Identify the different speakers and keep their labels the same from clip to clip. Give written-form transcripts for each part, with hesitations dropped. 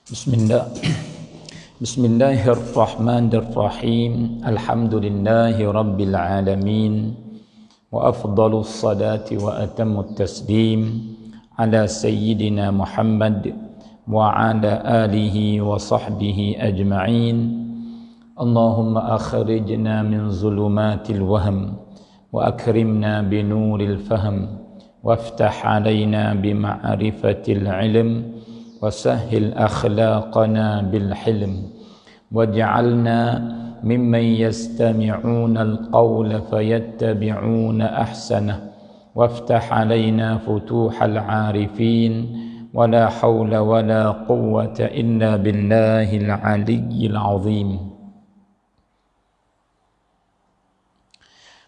Speaker 1: Bismillah. Bismillahirrahmanirrahim. Alhamdulillahi rabbil alamin. Wa afdalus salati wa atammut taslim ala sayyidina Muhammad wa ala alihi wa sahbihi ajma'in. Allahumma akhrijna min zulumatil wahm wa akrimna binuril fahm waftah alaina bima'rifatil ilm وسهل أخلاقنا بالحلم واجعلنا ممن يستمعون القول فيتبعون أحسنه وافتح علينا فتوح العارفين ولا حول ولا قوة إلا بالله العلي العظيم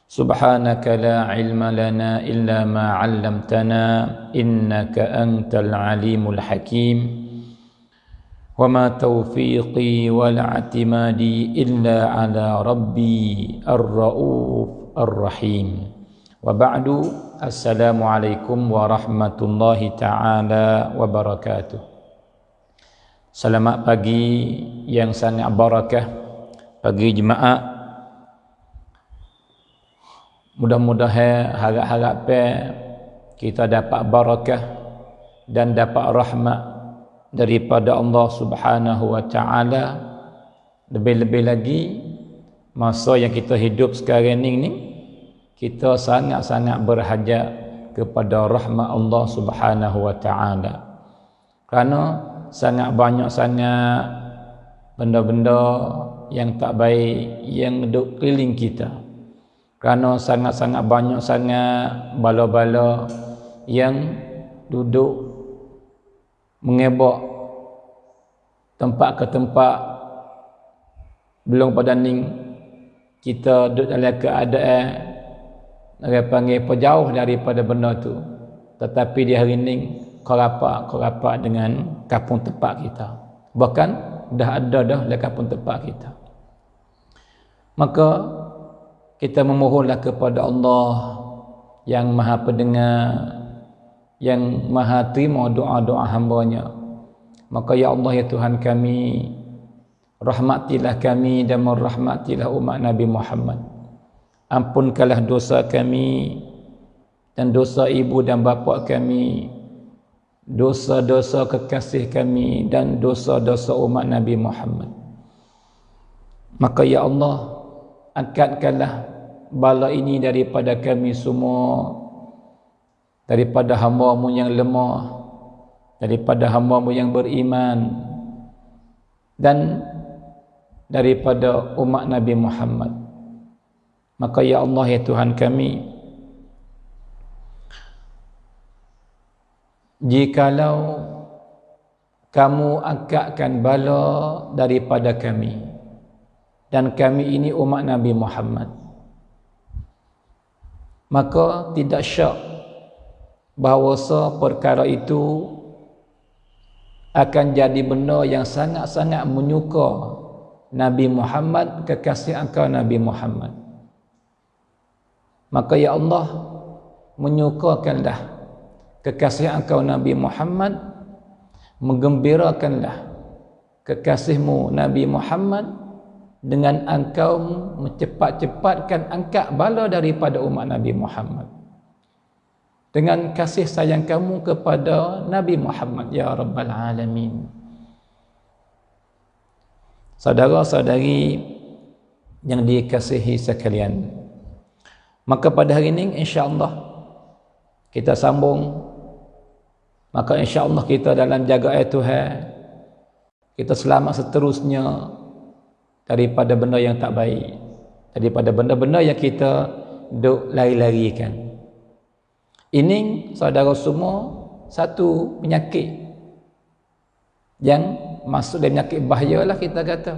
Speaker 1: سبحانك لا علم لنا إلا ما علمتنا إنك أنت العليم الحكيم وما توفيقي ولا اعتمادي إلا على ربي الرؤوف الرحيم وبعد السلام عليكم ورحمة الله تعالى وبركاته. Selamat pagi yang sangat barakah, pagi jemaah. Mudah-mudahan harap-harap kita dapat barakah dan dapat rahmat daripada Allah Subhanahu wa taala. Lebih-lebih lagi masa yang kita hidup sekarang ni kita sangat-sangat berhajat kepada rahmat Allah Subhanahu wa taala. Kerana sangat banyak sangat benda-benda yang tak baik yang duduk keliling kita. Kerana sangat-sangat banyak sangat bala-bala yang duduk mengebak tempat ke tempat. Belum pada ni kita duduk dalam keadaan orang panggil jauh daripada benda tu. Tetapi di hari ni kau rapat dengan kampung tempat kita. Bahkan dah ada dah dalam kampung tempat kita. Maka kita memohonlah kepada Allah yang maha pendengar, yang maha terima doa-doa hamba-Nya. Maka ya Allah ya Tuhan kami, rahmatilah kami dan merahmatilah umat Nabi Muhammad. Ampunkanlah dosa kami dan dosa ibu dan bapa kami, dosa-dosa kekasih kami dan dosa-dosa umat Nabi Muhammad. Maka ya Allah, angkatkanlah bala ini daripada kami semua, daripada hamba-Mu yang lemah, daripada hamba-Mu yang beriman, dan daripada umat Nabi Muhammad. Maka ya Allah ya Tuhan kami, jikalau kamu angkatkan bala daripada kami, dan kami ini umat Nabi Muhammad, maka tidak syak bahawasa perkara itu akan jadi benda yang sangat-sangat menyuka Nabi Muhammad, kekasih engkau Nabi Muhammad. Maka ya Allah, menyukakanlah kekasih engkau Nabi Muhammad, menggembirakanlah kekasihmu Nabi Muhammad dengan engkau mencepat-cepatkan angkat bala daripada umat Nabi Muhammad. Dengan kasih sayang kamu kepada Nabi Muhammad ya Rabbal Alamin. Saudara-saudari yang dikasihi sekalian, maka pada hari ini insya-Allah kita sambung. Maka insya-Allah kita dalam jagaan Tuhan, kita selamat seterusnya daripada benda yang tak baik, daripada benda-benda yang kita duk lari-larikan. Ini saudara semua satu penyakit yang masuk dalam penyakit bahaya lah kita kata.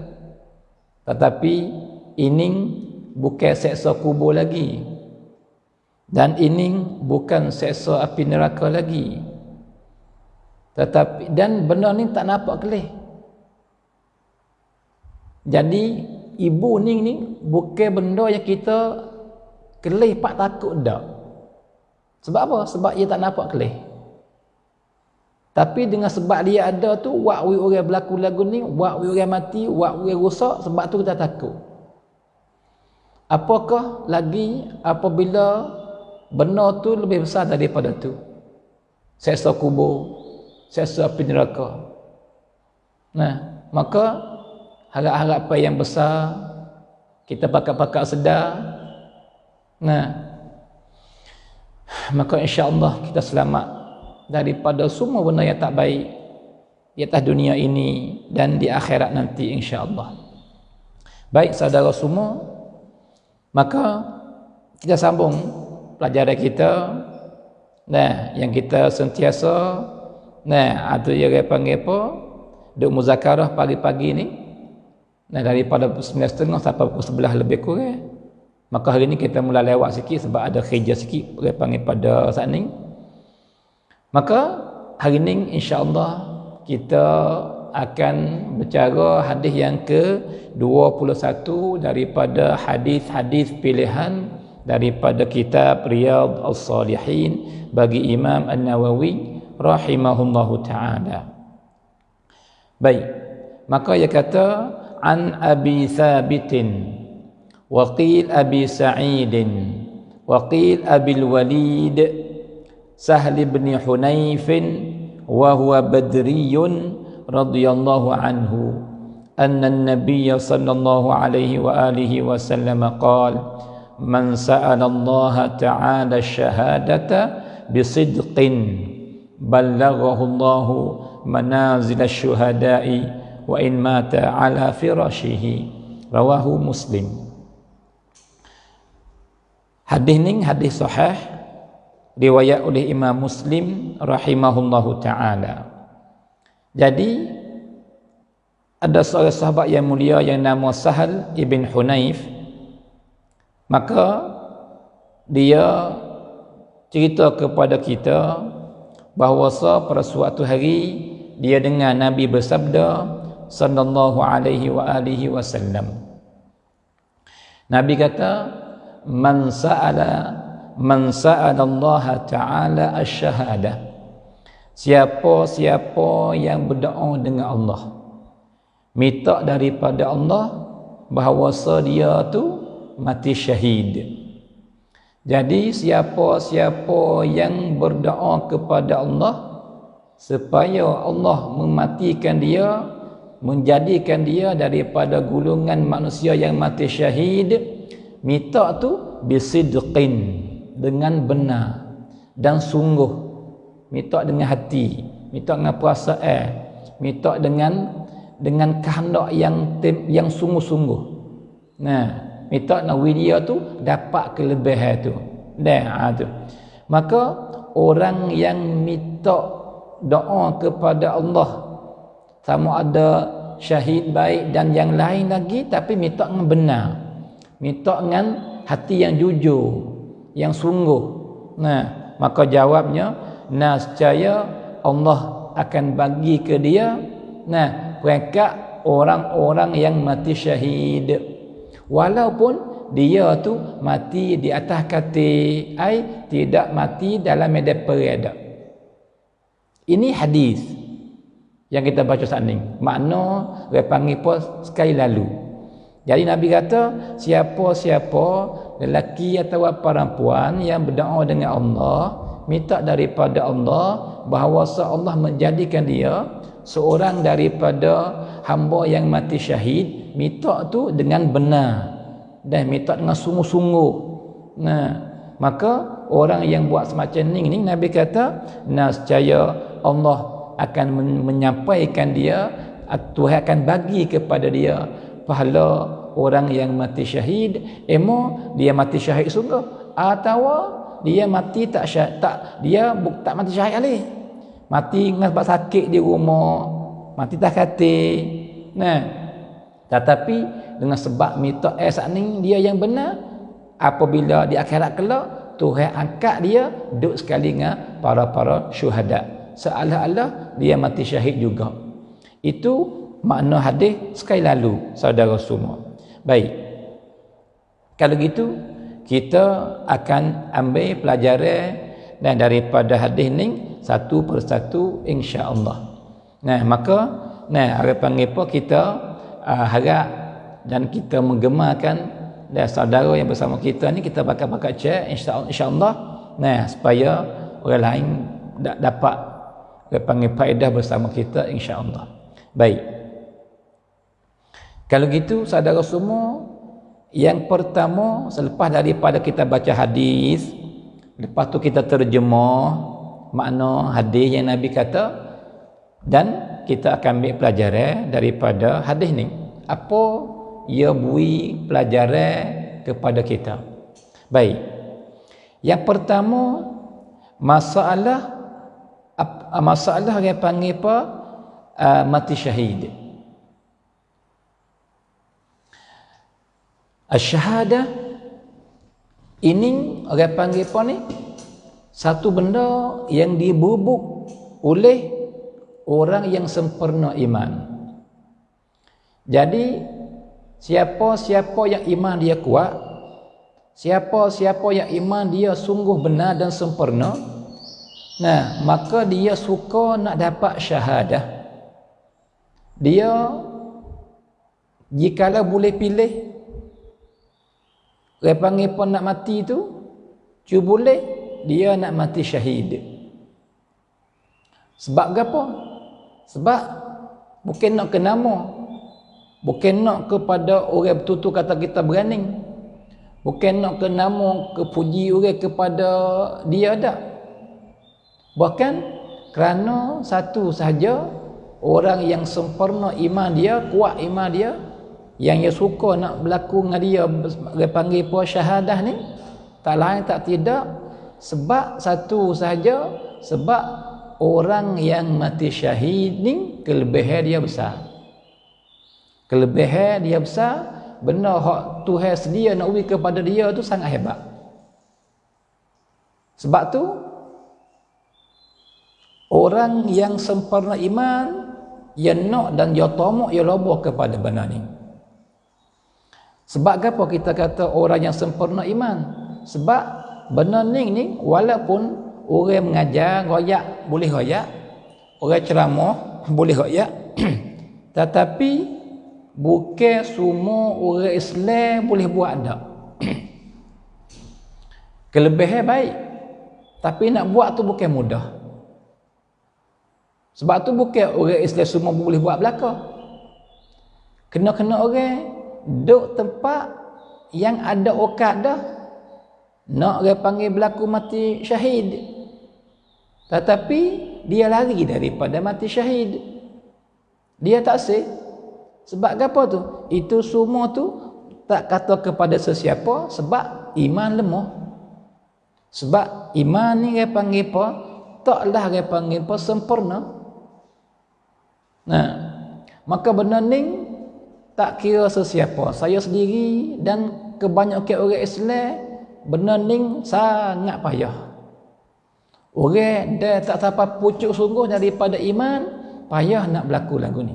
Speaker 1: Tetapi ini bukan seksa kubur lagi, dan ini bukan seksa api neraka lagi. Tetapi dan benda ni tak nampak kelih. Jadi ibu ni bukan benda yang kita kelih pak takut dak. Sebab apa? Sebab ia tak nampak kelih. Tapi dengan sebab dia ada tu, wak we orang berlaku lagu ni, wak we orang mati, wak we rosak, sebab tu kita takut. Apakah lagi apabila benar tu lebih besar daripada tu? Seksa kubur, seksa api neraka. Nah, maka harap-harapan yang besar kita pakak-pakak sedar. Nah, maka insya-Allah kita selamat daripada semua benda yang tak baik di atas dunia ini dan di akhirat nanti insya-Allah. Baik saudara semua, maka kita sambung pelajaran kita. Nah, yang kita sentiasa atau yang panggil apa? Duk muzakarah pagi-pagi ni. Nah, daripada 9.30 sampai pukul 11 lebih kurang. Maka hari ni kita mula lewat sikit sebab ada kerja sikit orang panggil pada saat ni. Maka hari ini insya-Allah kita akan bercara hadis yang ke-21 daripada hadis-hadis pilihan daripada kitab Riyadhus Shalihin bagi Imam An-Nawawi rahimahullahu taala. Baik, maka ia kata an Abi Thabitin wa qil Abi Sa'idin wa qil Abil Walid Sahl bin Hunayf wa huwa badriyun radhiyallahu anhu anna an-nabiy sallallahu alaihi wa alihi wasallam qala man sa'ala Allah ta'ala ash-shahadata bisidqin ballaghahu Allah manazil ash-shuhada'i wa in mata ala firashihi. Rawahu Muslim. Hadis ni hadis sahih riwayat oleh Imam Muslim rahimahullahu taala. Jadi ada seorang sahabat yang mulia yang nama Sahl ibn Hunayf. Maka dia cerita kepada kita bahawa pada suatu hari dia dengar Nabi bersabda sallallahu alaihi wa alihi wasallam. Nabi kata man sa'ala Allah Ta'ala ash-shahadah. Siapa-siapa yang berdoa dengan Allah, minta daripada Allah bahawa dia tu mati syahid. Jadi siapa-siapa yang berdoa kepada Allah supaya Allah mematikan dia, menjadikan dia daripada golongan manusia yang mati syahid, minta tu bisidqin, dengan benar dan sungguh, minta dengan hati, minta dengan perasaan, minta dengan kehendak yang sungguh-sungguh. Nah, minta nak dia tu dapat kelebihan tu. Tu. Maka orang yang minta doa kepada Allah, sama ada syahid baik dan yang lain lagi, tapi minta dengan benar, minta dengan hati yang jujur, yang sungguh. Nah, maka jawabnya nescaya Allah akan bagi ke dia peringkat orang-orang yang mati syahid, walaupun dia tu mati di atas katil, tidak mati dalam medan perang. Ini hadis yang kita baca saat ini. Makna dia panggil pun sekali lalu. Jadi Nabi kata siapa-siapa lelaki atau perempuan yang berdoa dengan Allah, minta daripada Allah bahawa Allah menjadikan dia seorang daripada hamba yang mati syahid, minta tu dengan benar dan minta dengan sungguh-sungguh. Nah, maka orang yang buat semacam ni Nabi kata nescaya Allah akan menyampaikan dia, Tuhan akan bagi kepada dia pahala orang yang mati syahid. Dia mati syahid sungguh atau dia mati tak mati syahid alih, mati dengan sebab sakit di rumah, mati tak katil. Nah, tetapi dengan sebab minta saat ni dia yang benar, apabila di akhirat kelak Tuhan angkat dia duduk sekali dengan para syuhada, seolah-olah dia mati syahid juga. Itu makna hadis sekali lalu, saudara semua. Baik, kalau gitu kita akan ambil pelajaran dan daripada hadis ni satu persatu insya-Allah. Nah, maka orang panggil apa kita harap dan kita menggemarkan dan saudara yang bersama kita ni kita bakal share insya-Allah. Nah, supaya orang lain dapat panggil faedah bersama kita insya-Allah. Baik. Kalau gitu saudara semua, yang pertama selepas daripada kita baca hadis, lepas tu kita terjemah makna hadis yang Nabi kata, dan kita akan ambil pelajaran daripada hadis ni. Apa ia beri pelajaran kepada kita? Baik. Yang pertama, masalah yang panggil apa? Mati syahid. Asy-syahadah ini orang panggil apa ni? Satu benda yang dibubuk oleh orang yang sempurna iman. Jadi siapa-siapa yang iman dia kuat, siapa-siapa yang iman dia sungguh benar dan sempurna, nah, maka dia suka nak dapat syahadah. Dia jikalau boleh pilih, orang panggil pun nak mati tu, cuba boleh dia nak mati syahid. Sebab apa? Sebab bukan nak ke nama, bukan nak kepada orang betul-betul kata kita berani, bukan nak ke nama, ke puji orang kepada dia dah. Bahkan kerana satu sahaja orang yang sempurna iman dia, kuat iman dia, yang dia suka nak berlaku dengan dia, dia panggil apa syahadah ni, tak lain tak tidak sebab satu sahaja, sebab orang yang mati syahid ni kelebihan dia besar. Kelebihan dia besar, benda hak Tuhan sedia nak beri kepada dia tu sangat hebat. Sebab tu orang yang sempurna iman, dia nak dan dia tamak, dia lobo kepada benda ni. Sebab apa kita kata orang yang sempurna iman? Sebab benda ni walaupun orang mengajar royak boleh royak, orang ceramah boleh royak, tetapi bukan semua orang Islam boleh buat dak. Kelebihan baik, tapi nak buat tu bukan mudah. Sebab tu bukan orang Islam semua boleh buat belaka. Kena orang duduk tempat yang ada okat dah, nak orang panggil berlaku mati syahid, tetapi dia lari daripada mati syahid. Dia tak sah. Sebab apa tu? Itu semua tu tak kata kepada sesiapa, sebab iman lemah. Sebab iman ni orang panggil apa? Taklah orang panggil apa? Sempurna. Nah, maka benda ni tak kira sesiapa, saya sendiri dan kebanyakan orang Islam, benda ni sangat payah. Orang dia tak sampai pucuk sungguh daripada iman, payah nak berlaku lagu ni.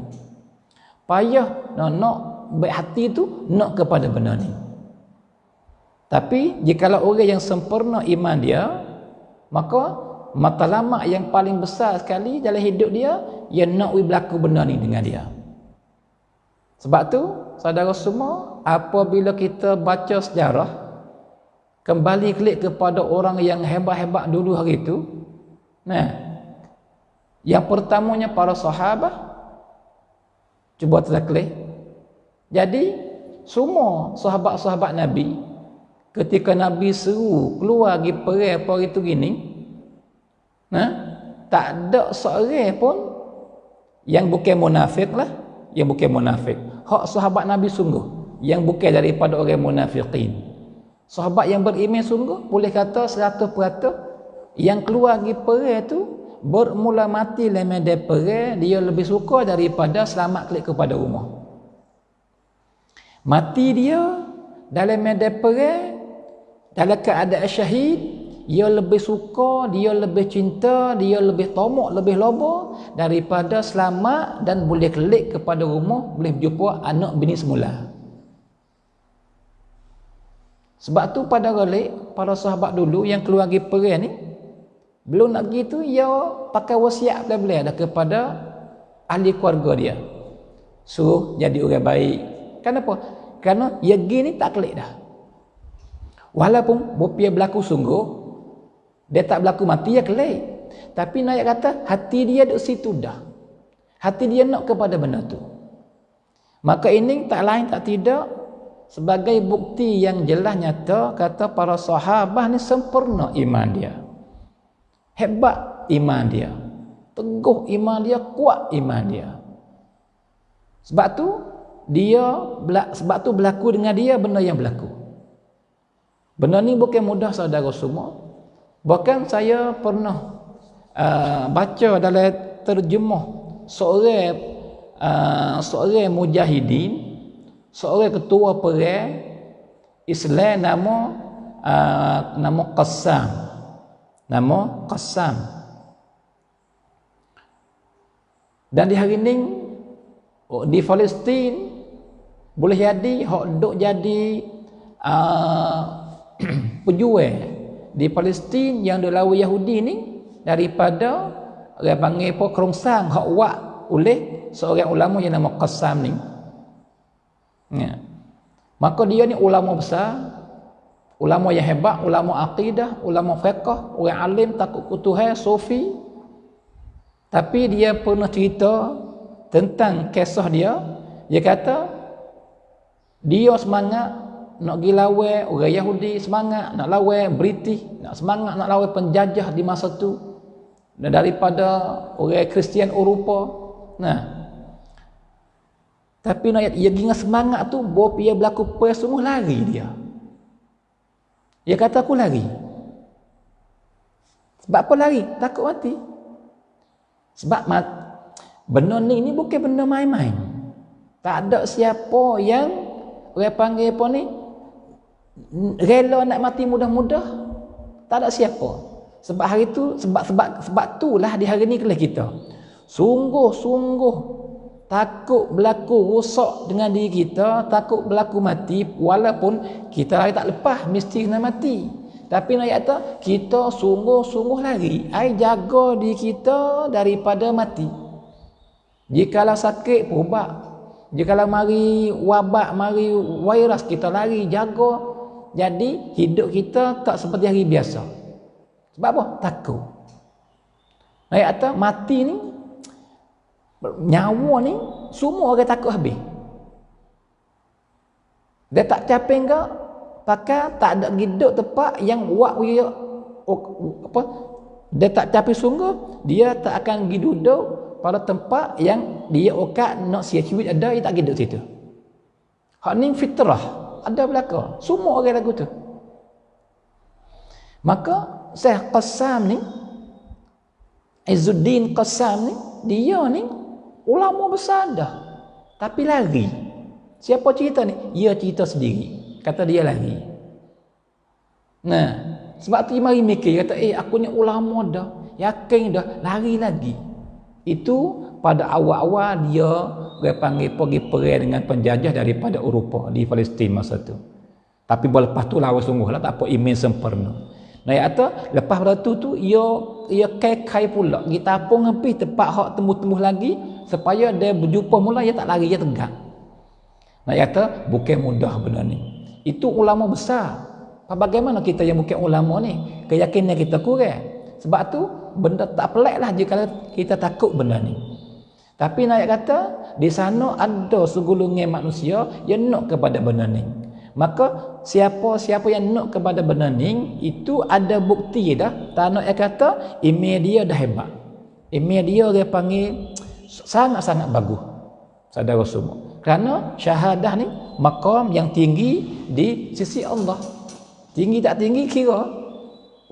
Speaker 1: Payah nak baik hati tu nak kepada benda ni. Tapi jikalau orang yang sempurna iman dia, maka matlamat yang paling besar sekali dalam hidup dia, ia nak berlaku benda ni dengan dia. Sebab tu saudara semua, apabila kita baca sejarah, kembali klik kepada orang yang hebat-hebat dulu hari itu, nah, yang pertamanya para sahabat, cuba terklik. Jadi semua sahabat-sahabat Nabi, ketika Nabi seru keluar pergi perang apa itu gini, nah, tak ada seorang pun yang bukan munafik lah, yang bukan munafik. Hak sahabat Nabi sungguh yang bukan daripada orang munafikin. Sahabat yang beriman sungguh, boleh kata 100% yang keluar pergi perang tu bermula mati dalam medan perang, dia lebih suka daripada selamat klik kepada rumah. Mati dia dalam medan perang dalam keadaan syahid, dia lebih suka, dia lebih cinta, dia lebih tamak, lebih loba daripada selamat dan boleh klik kepada rumah, boleh berjumpa anak bini semula. Sebab tu pada galik para sahabat dulu yang keluar pergi perang ni, Belum nak gitu, ia pakai wasiat belah-belah dah kepada ahli keluarga dia. Suruh jadi orang baik. Kenapa? Kerana ia gini tak kelik dah. Walaupun bopia berlaku sungguh, dia tak berlaku mati, ya kelik. Tapi Naik kata, hati dia duduk situ dah. Hati dia nak kepada benda tu. Maka ini tak lain tak tidak sebagai bukti yang jelas nyata, kata para sahabat ni sempurna iman dia. Hebat iman dia. Teguh iman dia, kuat iman dia. Sebab tu berlaku dengan dia benda yang berlaku. Benda ni bukan mudah saudara semua. Bahkan saya pernah baca dalam terjemah seorang mujahidin, seorang ketua perang Islam nama Qassam. Nama Qassam. Dan di hari ini di Palestin boleh jadi hok duk jadi pejuang di Palestin yang duk lawan Yahudi ni daripada orang panggil apa kerongsang hok wak oleh seorang ulama yang nama Qassam ni. Ya. Maka dia ni ulama besar, ulama yang hebat, ulama akidah, ulama fiqh, orang alim takut Tuhan, sufi. Tapi dia pernah cerita tentang kisah dia. Dia kata dia semangat nak pergi lawan orang Yahudi, semangat nak lawan British, semangat nak lawan penjajah di masa tu, dan daripada orang Kristian Eropah. Nah, tapi nak ia dengan semangat tu, bawa dia berlaku perang sungguh, lari dia. Dia kata aku lari. Sebab apa lari? Takut mati. Sebab benda ni bukan benda main-main. Tak ada siapa yang orang panggil apa ni rela nak mati mudah-mudah. Tak ada siapa. Sebab hari tu sebab itulah di hari ni kelas kita sungguh-sungguh takut berlaku rosak dengan diri kita, takut berlaku mati, walaupun kita lari tak lepas mesti kena mati. Tapi nak kata kita sungguh-sungguh lari, ai jaga diri kita daripada mati. Jikalau sakit ubat, jikalau mari wabak, mari virus, kita lari, jaga. Jadi hidup kita tak seperti hari biasa. Sebab apa? Takut. Nak kata mati ni, nyawa ni semua orang takut habis. Dia tak capai enggak pakai, tak ada hidup tempat yang buat dia apa, dia tak capai sungguh, dia tak akan pergi duduk pada tempat yang dia okat nak sia ciut ada, dia tak hidup situ. Hak ni fitrah ada belaka, semua orang lagu tu. Maka Syekh Qassam ni, Izzuddin Qassam ni, dia ni ulama besar dah, tapi lari. Siapa cerita ni? Dia cerita sendiri. Kata dia lari. Nah, sebab tu dia mari mikir, kata aku ni ulama dah, yakin dah, lari lagi. Itu pada awal-awal dia panggil pergi perang dengan penjajah daripada Eropah di Palestin masa tu. Tapi lepas tu lawan sungguhlah, tak apa iman sempurna. Nah, kata lepas pada tu ia kai pula, kita tapung habis tempat hak temu-temu lagi supaya dia berjumpa mula, dia tak lari, dia tegak. Nah, kata bukan mudah benda ni. Itu ulama besar. Bagaimana kita yang bukan ulama ni, keyakinan kita kurang. Sebab tu benda tak pelik lah jika kita takut benda ni. Tapi nak kata di sana ada segulungan manusia yang nak kepada benda ni. Maka siapa yang nak kepada benda ni, itu ada bukti dah. Tak nak kata iman dia dah hebat. Iman dia panggil sangat-sangat bagus. Saudara semua. Kerana syahadah ni maqam yang tinggi di sisi Allah. Tinggi tak tinggi kira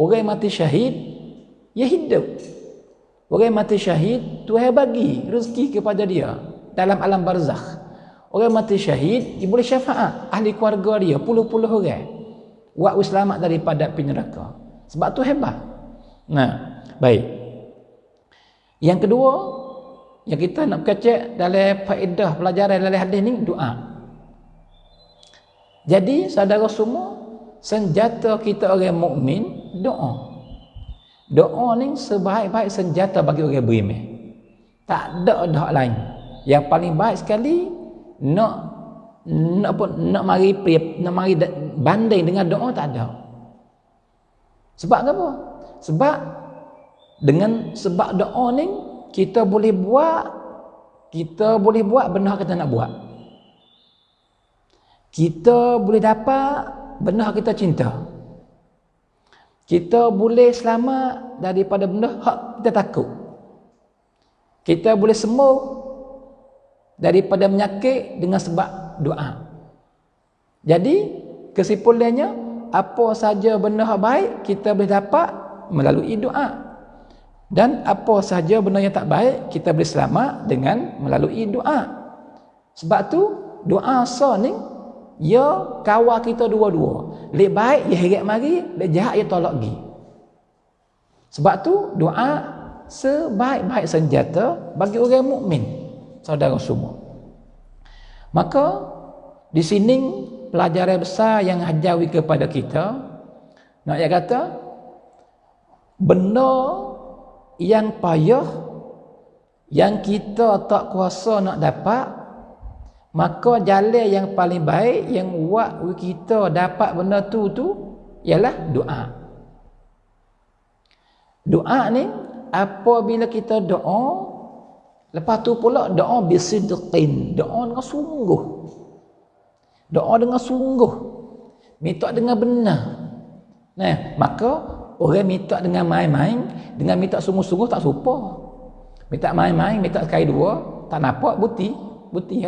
Speaker 1: orang mati syahid dia hidup. Orang mati syahid Tuhan bagi rezeki kepada dia dalam alam barzakh. Orang mati syahid dia boleh syafaat ahli keluarga dia puluh-puluh orang buat selamat daripada api neraka. Sebab tu hebat. Nah, baik. Yang kedua yang kita nak kecek dalam faedah pelajaran dalam hadis ni, doa. Jadi saudara semua, senjata kita orang mukmin doa. Doa ni sebaik-baik senjata bagi orang beriman. Tak ada dah lain. Yang paling baik sekali nak mari banding dengan doa tak ada. Sebab apa? Sebab sebab doa ni kita boleh buat benda kita nak buat. Kita boleh dapat benda kita cinta. Kita boleh selamat daripada benda hak kita takut. Kita boleh sembuh daripada penyakit dengan sebab doa. Jadi kesimpulannya, apa saja benda yang baik kita boleh dapat melalui doa. Dan apa saja benda yang tak baik kita boleh selamat dengan melalui doa. Sebab tu doa sah ni ya kawal kita dua-dua. Lek baik ya heret mari, lek jahat ya tolak gi. Sebab tu doa sebaik-baik senjata bagi orang mukmin, saudara semua. Maka di sini pelajaran besar yang ajawi kepada kita, nak ya kata benda yang payah yang kita tak kuasa nak dapat, maka jalan yang paling baik yang buat kita dapat benda tu ialah doa. Doa ni apabila kita doa, lepas tu pula doa bisidqin, doa dengan sungguh. Doa dengan sungguh. Minta dengan benar. Nah, maka orang minta dengan main-main, dengan minta sungguh-sungguh tak serupa. Minta main-main, minta sekali dua, tak nampak bukti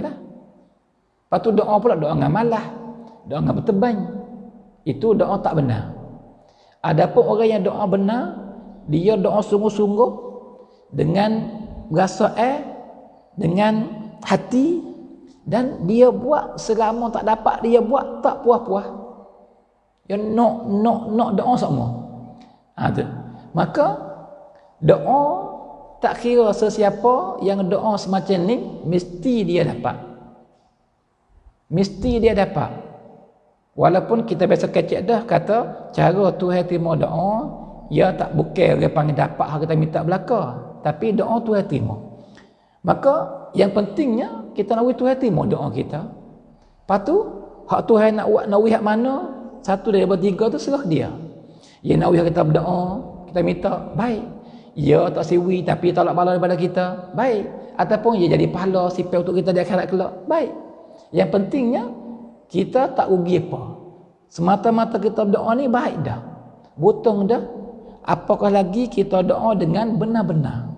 Speaker 1: lah. Lepas tu doa pula doa dengan malah, doa dengan berteban. Itu doa tak benar. Adapun orang yang doa benar, dia doa sungguh-sungguh dengan berasa dengan hati, dan dia buat selama tak dapat dia buat tak puas-puas. Dia nak doa semua. Tu. Maka doa tak kira sesiapa yang doa semacam ni mesti dia dapat. Mesti dia dapat. Walaupun kita biasa kecek dah kata cara Tuhan terima doa, ya tak bukan dia panggil dapat hak kita minta belaka, tapi doa Tuhan terima. Maka yang pentingnya kita nak Tuhan terima doa kita. Lepas tu hak Tuhan nak buat nak hak mana, satu daripada tiga tu serah dia. Ya nak kita berdoa, kita minta baik. Ya tak siwi tapi tolak bala daripada kita, baik. Ataupun ia jadi pahala sipil untuk kita di akhirat kelak, baik. Yang pentingnya kita tak rugi apa. Semata-mata kita berdoa ni baik dah. Butong dah. Apakah lagi kita doa dengan benar-benar.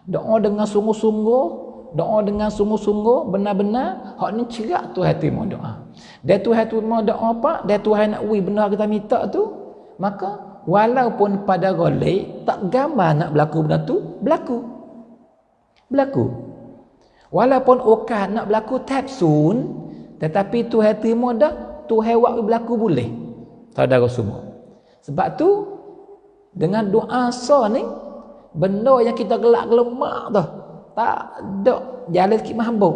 Speaker 1: Doa dengan sungguh-sungguh, doa dengan sungguh-sungguh, benar-benar, hak ni cerak Tuhan terima doa. Dia Tuhan terima doa apa? Dia Tuhan nak ui benar kita minta tu, maka walaupun pada golek tak gambar nak berlaku benda tu, berlaku. Walaupun okah nak berlaku tapsun, tetapi Tuhan terima dah, Tuhan buat berlaku boleh. Saudara semua. Sebab tu dengan doa sah ni, benda yang kita gelak gelemak tu tak ada jalan sikit mahbub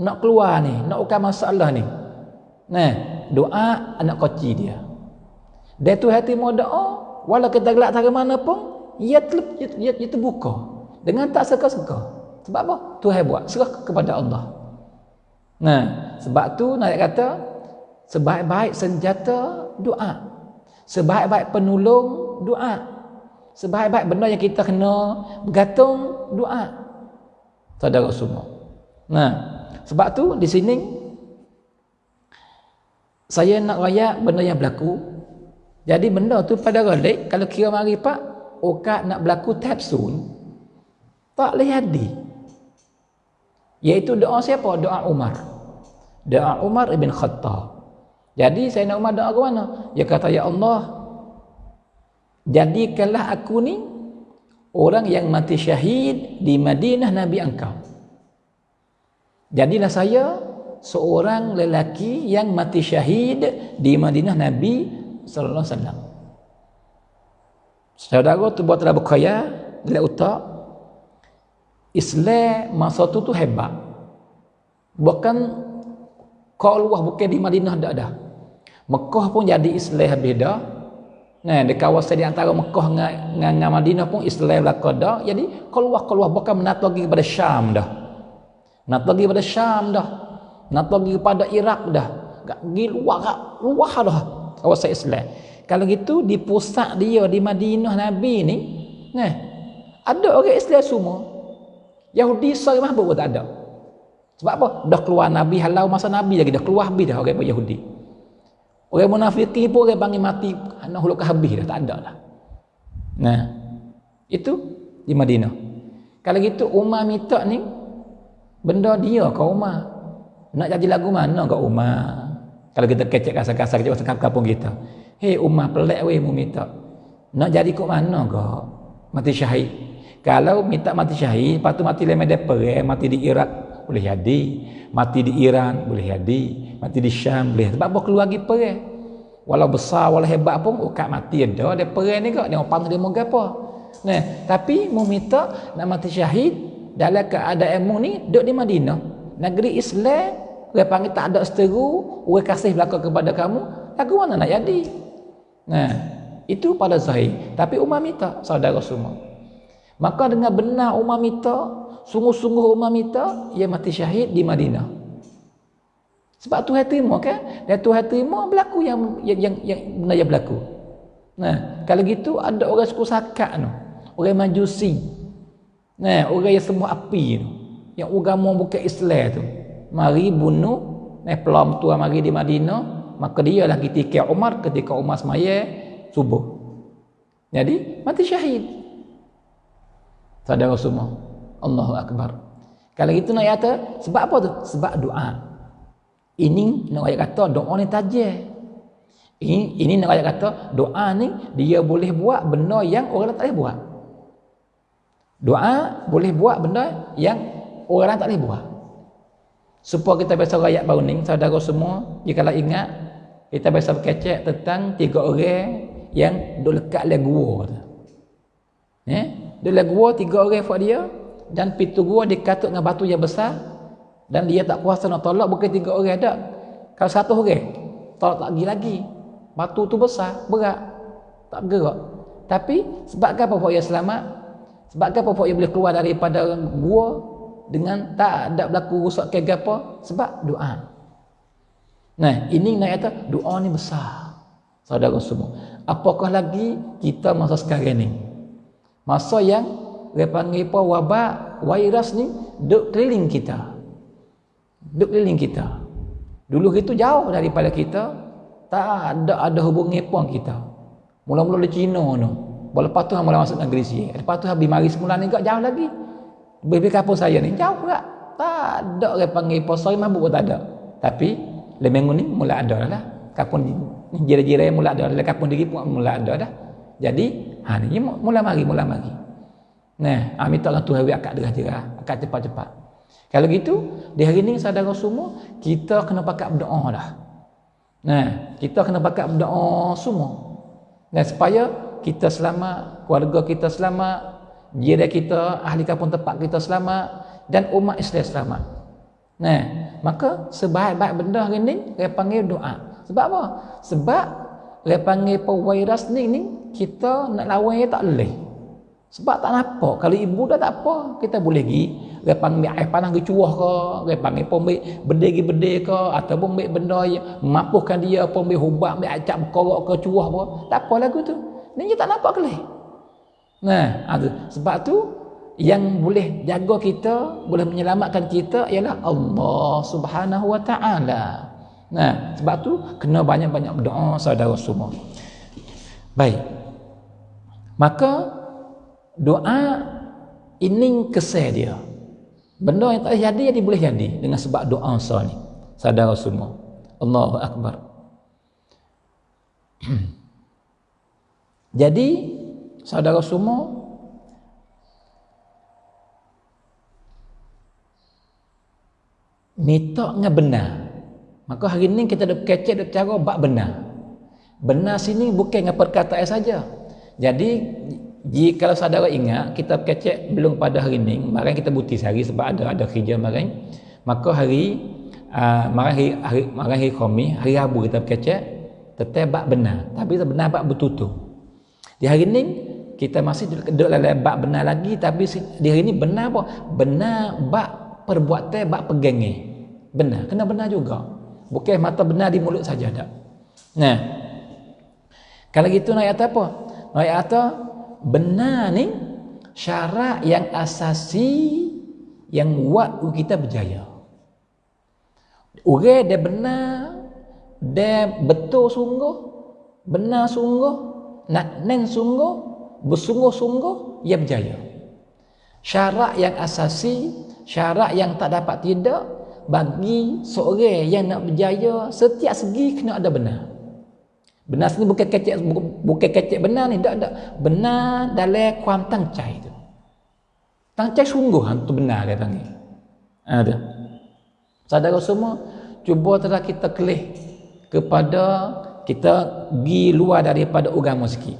Speaker 1: nak keluar ni, nak ukar masalah ni. Nah, doa anak koci dia. Dia tu hati mau doa, walau kita gelak dari mana pun, ia terbuka dengan tak seka-seka. Sebab apa? Tuhan buat serah kepada Allah. Nah, sebab tu nak kata sebaik-baik senjata doa. Sebaik-baik penolong doa. Sebaik-baik benda yang kita kena bergantung doa. Saudara semua. Nah, sebab tu di sini saya nak rayak benda yang berlaku. Jadi benda tu pada golek kalau kira mari pak okak nak berlaku tapsun tak boleh jadi. Iaitu doa siapa? Doa Umar. Doa Umar ibn Khattab. Jadi saya nak Umar doa ke mana? Dia kata, ya Allah, jadikanlah aku ni orang yang mati syahid di Madinah Nabi engkau. Jadilah saya seorang lelaki yang mati syahid di Madinah Nabi sallallahu alaihi wasallam. Saudara tu buat telah berkaya bila utak Islam masa tu hebat. Bukan kau luah bukan di Madinah dah. Mekah pun jadi Islam habis dah. Nah, di kawasan di antara Mekah dengan Madinah pun Islam belaka dah. Jadi keluar bukan menat lagi kepada Syam dah. Menat lagi kepada Syam dah. Menat lagi kepada Iraq dah. Pergi luar dah kawasan Islam. Kalau gitu di pusat dia di Madinah Nabi ni, nah, ada orang Islam semua. Yahudi sari mahbub pun tak ada. Sebab apa? Dah keluar Nabi halau masa Nabi lagi dah keluar habis dah orang Yahudi. Orang munafikin pun orang panggil mati anak huluk habis dah, tak ada dah. Nah, itu di Madinah. Kalau gitu Umar minta ni benda dia ke Umar. Nak jadi lagu mana ke Umar? Kalau kita kecek kasar-kasar je pasal kampung kita. Hei Umar pelik weh mu minta. Nak jadi kok mana ke? Mati syahid. Kalau minta mati syahid, lepas tu mati lemah perang, mati di Iraq boleh jadi, mati di Iran boleh jadi, mati di Syam boleh. Sebab apa keluar lagi perang? Walau besar, walau hebat pun ukat mati ada. Dia perang ni kok, dia orang dia mau gapo. Nah, tapi mu minta nak mati syahid dalam keadaan mu ni duduk di Madinah, negeri Islam, orang panggil tak ada seteru, orang kasih belaka kepada kamu, lagu mana nak jadi? Nah, itu pada zahir. Tapi Umar minta, saudara semua. Maka dengan benar Umar minta, sungguh-sungguh Umar minta, ia mati syahid di Madinah. Sebab Tuhan terima kan? Dan Tuhan terima berlaku yang benar yang berlaku. Nah, kalau gitu ada orang suku Sakat tu, orang Majusi. Nah, orang yang semua api tu, yang agama bukan Islam tu. Mari bunuh, pelom tu mari di Madinah, maka dia lah ketika Umar semaya subuh. Jadi mati syahid. Saudara semua, Allahu Akbar. Kalau gitu nak kata, sebab apa tu? Sebab doa. Ini nak ayat kata doa ni tajam. Ini nak ayat kata doa ni dia boleh buat benda yang orang lain tak boleh buat. Doa boleh buat benda yang orang lain tak boleh buat. Supaya kita biasa ayat baru ni, saudara semua, jika ingat, kita biasa berkecek tentang 3 orang yang duduk dekat le gua tu. Dia le gua 3 orang buat dia, dan pintu gua dikatuk dengan batu yang besar, dan dia tak kuasa nak tolak, bukan 3 orang ada. Kalau 1 orang tolak tak lagi, batu tu besar, berat, tak bergerak. Tapi sebab apa pokok yang selamat? Sebab apa pokok yang boleh keluar daripada gua dengan tak ada berlaku rusak ke apa? Sebab doa. Nah, ini nak kata doa ni besar, saudara semua. Apakah lagi kita masa sekarang ni, masa yang dia panggil apa, wabak virus ni duk keliling kita. Dulu itu jauh daripada kita, tak ada hubungi pun kita. Mula-mula di Cina tu, lepas tu mula masuk negeri sini, lepas tu habis mari semula ni jauh lagi. Lebih kapal saya ni jauh pula, tak ada orang panggil pasal mabuk pun tak ada. Tapi lemeng ni mula ada lah. Kapun jira-jira mula ada, kapun diri pun mula ada dah. Jadi ni mula mari. Nah, minta Allah Tuhan akak derah-derah, akak cepat-cepat. Kalau gitu, di hari ni saudara semua, kita kena pakai berdoa dah. Nah, kita kena pakai berdoa semua. Nah, supaya kita selamat, keluarga kita selamat, jiran kita, ahli kampung tempat kita selamat, dan umat Islam selamat. Nah, maka sebaik-baik benda hari ni dia panggil doa. Sebab apa? Sebab dia panggil virus ni kita nak lawan dia tak boleh. Sebab tak nampak. Kalau ibu dah tak apa, kita boleh pergi dia panggil air panas ke cuah ke, dia panggil pembik bedil ke, ataupun ambil benda yang mampukan dia, pembik ubat, ambil acak berkorok ke cuah ke, tak apa lagu tu. Ni dia tak nampak kelih. Nah, sebab tu yang boleh jaga kita, boleh menyelamatkan kita ialah Allah Subhanahu Wa Taala. Nah, sebab tu kena banyak-banyak berdoa saudara semua. Baik. Maka doa ini kesal dia. Benda yang tak jadi boleh jadi dengan sebab doa ni. Saudara semua. Allahu Akbar. Jadi saudara semua, minta dengan benar. Maka hari ni kita dah kecek cara bab benar. Benar sini bukan dengan perkataan saja. Jadi jika saudara ingat kita kecek belum pada hari ni, mari kita bukti sehari sebab ada kerja mari. Maka hari Khamis, hari Rabu kita kecek tetap bab benar. Tapi benar bab betul-betul. Di hari ni kita masih duduk dalam bab benar lagi, tapi di hari ni benar apa? Benar bab perbuatan, bab pegangan. Benar, kena benar juga. Bukan mata benar di mulut saja tak. Nah, kalau gitu nak kata apa? Nak kata benar ni syarat yang asasi yang buat kita berjaya. Orang dia benar, dia betul sungguh, benar sungguh, nak nen sungguh, bersungguh-sungguh, ia berjaya. Syarat yang asasi, syarat yang tak dapat tidak bagi seorang yang nak berjaya, setiap segi kena ada benar. Benar sini bukan kecek benar ni, tak. Benar dalam kuam tangcai tu. Tangcai sungguh tu benar dia panggil. Ada. Saudara semua, cuba telah kita kelih kepada kita pergi luar daripada agama sikit.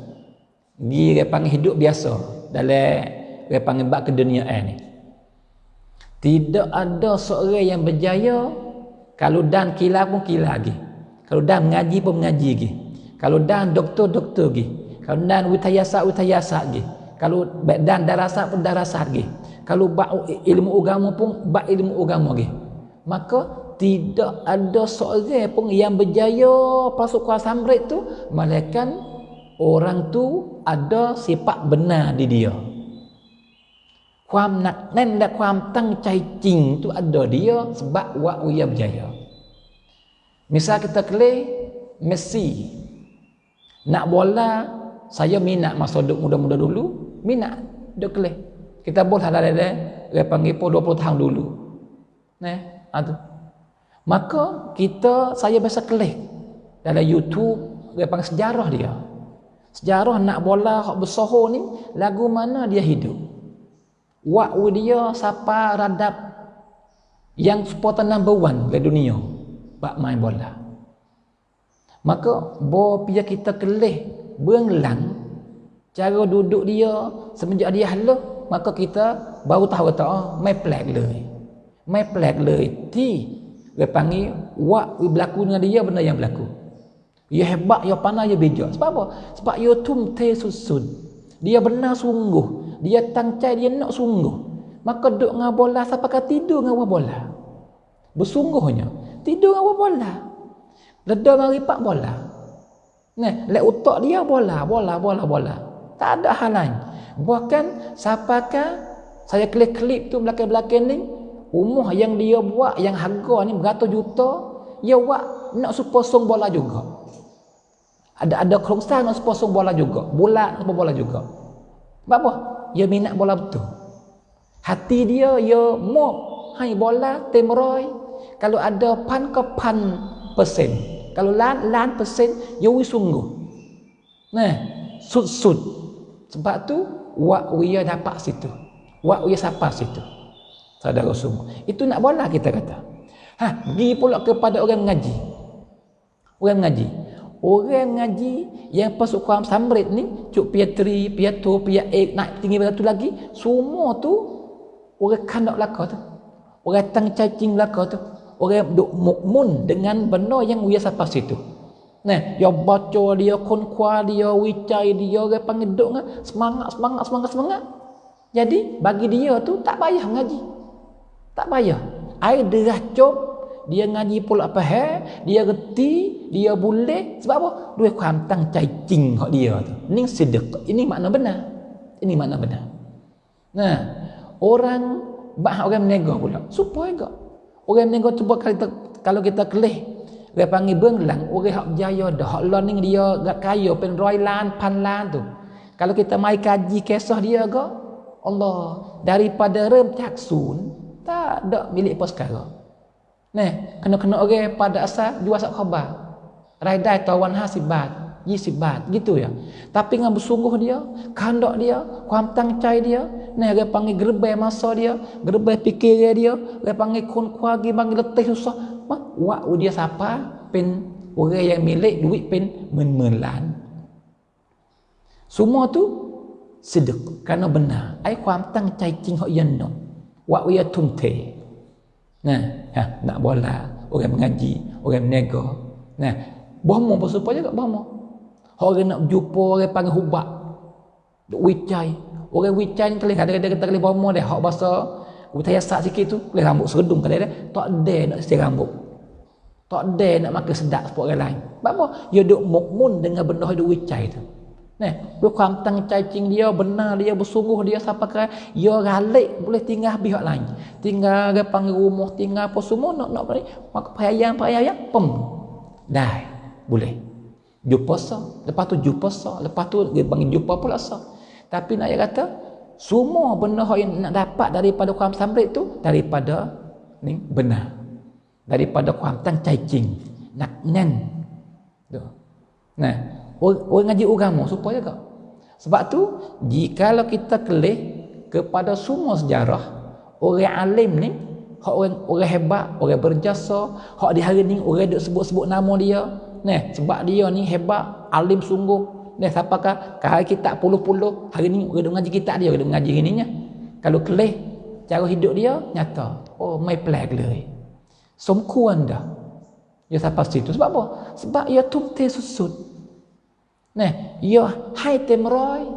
Speaker 1: Pergi dia panggil hidup biasa dalam dia panggil bab keduniaan ni. Tidak ada seorang yang berjaya kalau dan kila pun kila lagi. Kalau dan mengaji pun mengaji lagi. Kalau dan doktor lagi. Kalau dan witayasa lagi. Kalau dan darasat pun darasat lagi. Kalau bab ilmu agama pun bab ilmu agama lagi. Maka tidak ada seorang pun yang berjaya pasukan samrit tu melainkan orang tu ada sifat benar di dia. Kuam nak nen dan kuam tang cai cing tu ada dia sebab wak ia berjaya. Misal kita kelih Messi nak bola, saya minat masa duduk muda-muda dulu, minat duk kelih. Kita bola ada dia panggil pun 20 tahun dulu. Maka saya biasa kelih dalam YouTube dia panggil sejarah dia. Sejarah nak bola hak besar ni lagu mana dia hidup. Wak dia siapa radap yang supporter number 1 di dunia bak main bola. Maka bila kita kelih berenglang cara duduk dia semenjak dia haluh, maka kita baru tahu kata mai pelak le dia panggil wak berlaku dengan dia benda yang berlaku. Ia hebat, ia pandai, ia bijak. Sebab apa? Sebab ia tumte susud. Dia benar sungguh. Dia tangcai, dia nak sungguh. Maka duduk dengan bola sampai tidur dengan bola. Bersungguhnya. Tidur dengan bola. Leda dengan ripak bola. Lek utak dia bola. Tak ada hal lain. Bahkan siapakah saya klip tu belakang-belakang ni, rumah yang dia buat yang harga ni beratus juta, dia buat nak supposong bola juga. Ada kerongsan nak supposong bola juga. Bulat apa bola juga. Sebab apa? Dia minat bola betul. Hati dia mau hai bola temroy. Kalau ada pan ke pan persen. Kalau lan persen, dia sungguh. Sud. Sebab tu wak dia dapat situ. Wak dia siapa situ. Saudara semua. Itu nak bola kita kata. Pergi pula kepada orang mengaji. Orang mengaji yang pasukan samrit ni, cuk pia 3, pia 2, pia 8, naik tinggi pada tu lagi, semua tu orang kandak belaka tu. Orang tang cacing belaka tu. Orang duk mukmun dengan benda yang dia siapa situ. Dia baca dia, konkuah dia, wicai dia, orang panggil duk semangat. Jadi bagi dia tu tak payah mengaji. Tak payah. Air derah cop, dia ngaji pula apa dia reti, dia boleh. Sebab apa? Dia kuantang cacing hak dia tu. Ini sedekah. Ini makna benar. Orang menega pula. Supaya enggak. Orang menega cuba kalau kita kelih, dia panggil benglang, orang hak berjaya dah, hak learning dia gak kaya pen roylan, panlan tu. Kalau kita mai kaji kisah dia ke, Allah, daripada rem caksun tak ada milik apa sekarang. Kena orang pada asal jual sak khabar. Raidai tawan hasibat, yisibat gitu ya. Tapi dengan bersungguh dia, kandak dia, kuantang cai dia, dia panggil gerbai masa dia, gerbai fikir dia, dia panggil kun kuagi panggil letih susah. Wak dia siapa? Pen orang yang milik duit pen men-melan. Semua tu sedek kerana benar. Ai kuantang cai cing hok yen no. Wak dia tumte. Nak bola, orang mengaji, orang menega. Bohong pun supaya juga bohong. Orang nak jumpa orang panggil hubak. Duk wicai. Orang wicai ni kelih ada kita kelih bomo dah hak bahasa utaya sak sikit tu, kelih rambut seredung kelih dah. Tak ada nak sisir rambut. Tak ada nak makan sedap sepok orang lain. Sebab apa? Dia duk mukmun dengan benda duk wicai tu. Nah, bukan tang cacing dia benar dia bersungguh dia siapa ke dia galik boleh tinggal pihak lain. Tinggal dia panggil rumah, tinggal apa semua nak beri maka payang pem. Dah boleh. Jumpa sah, lepas tu jumpa sah, lepas tu dia panggil jumpa pula sah. Tapi nak dia kata semua benda yang nak dapat daripada kuam samrit tu daripada ni benar. Daripada kuam tang cacing. Nak nen. Tu. Nah, orang ngaji agama supaya tak. Sebab tu jikalau kita kelih kepada semua sejarah orang alim ni, hak orang hebat, orang berjasa, hak di hari ni orang duk sebut-sebut nama dia. Nah, sebab dia ni hebat, alim sungguh. Nah, siapakah hari kitab puluh-puluh, hari ni orang duk ngaji kitab dia, orang duk ngaji ininya. Kalau kelih cara hidup dia nyata. Oh, my flag le. Semkuan dah. Dia sampai situ. Sebab apa? Sebab ia tumte susut. Nah, ia hai temroy.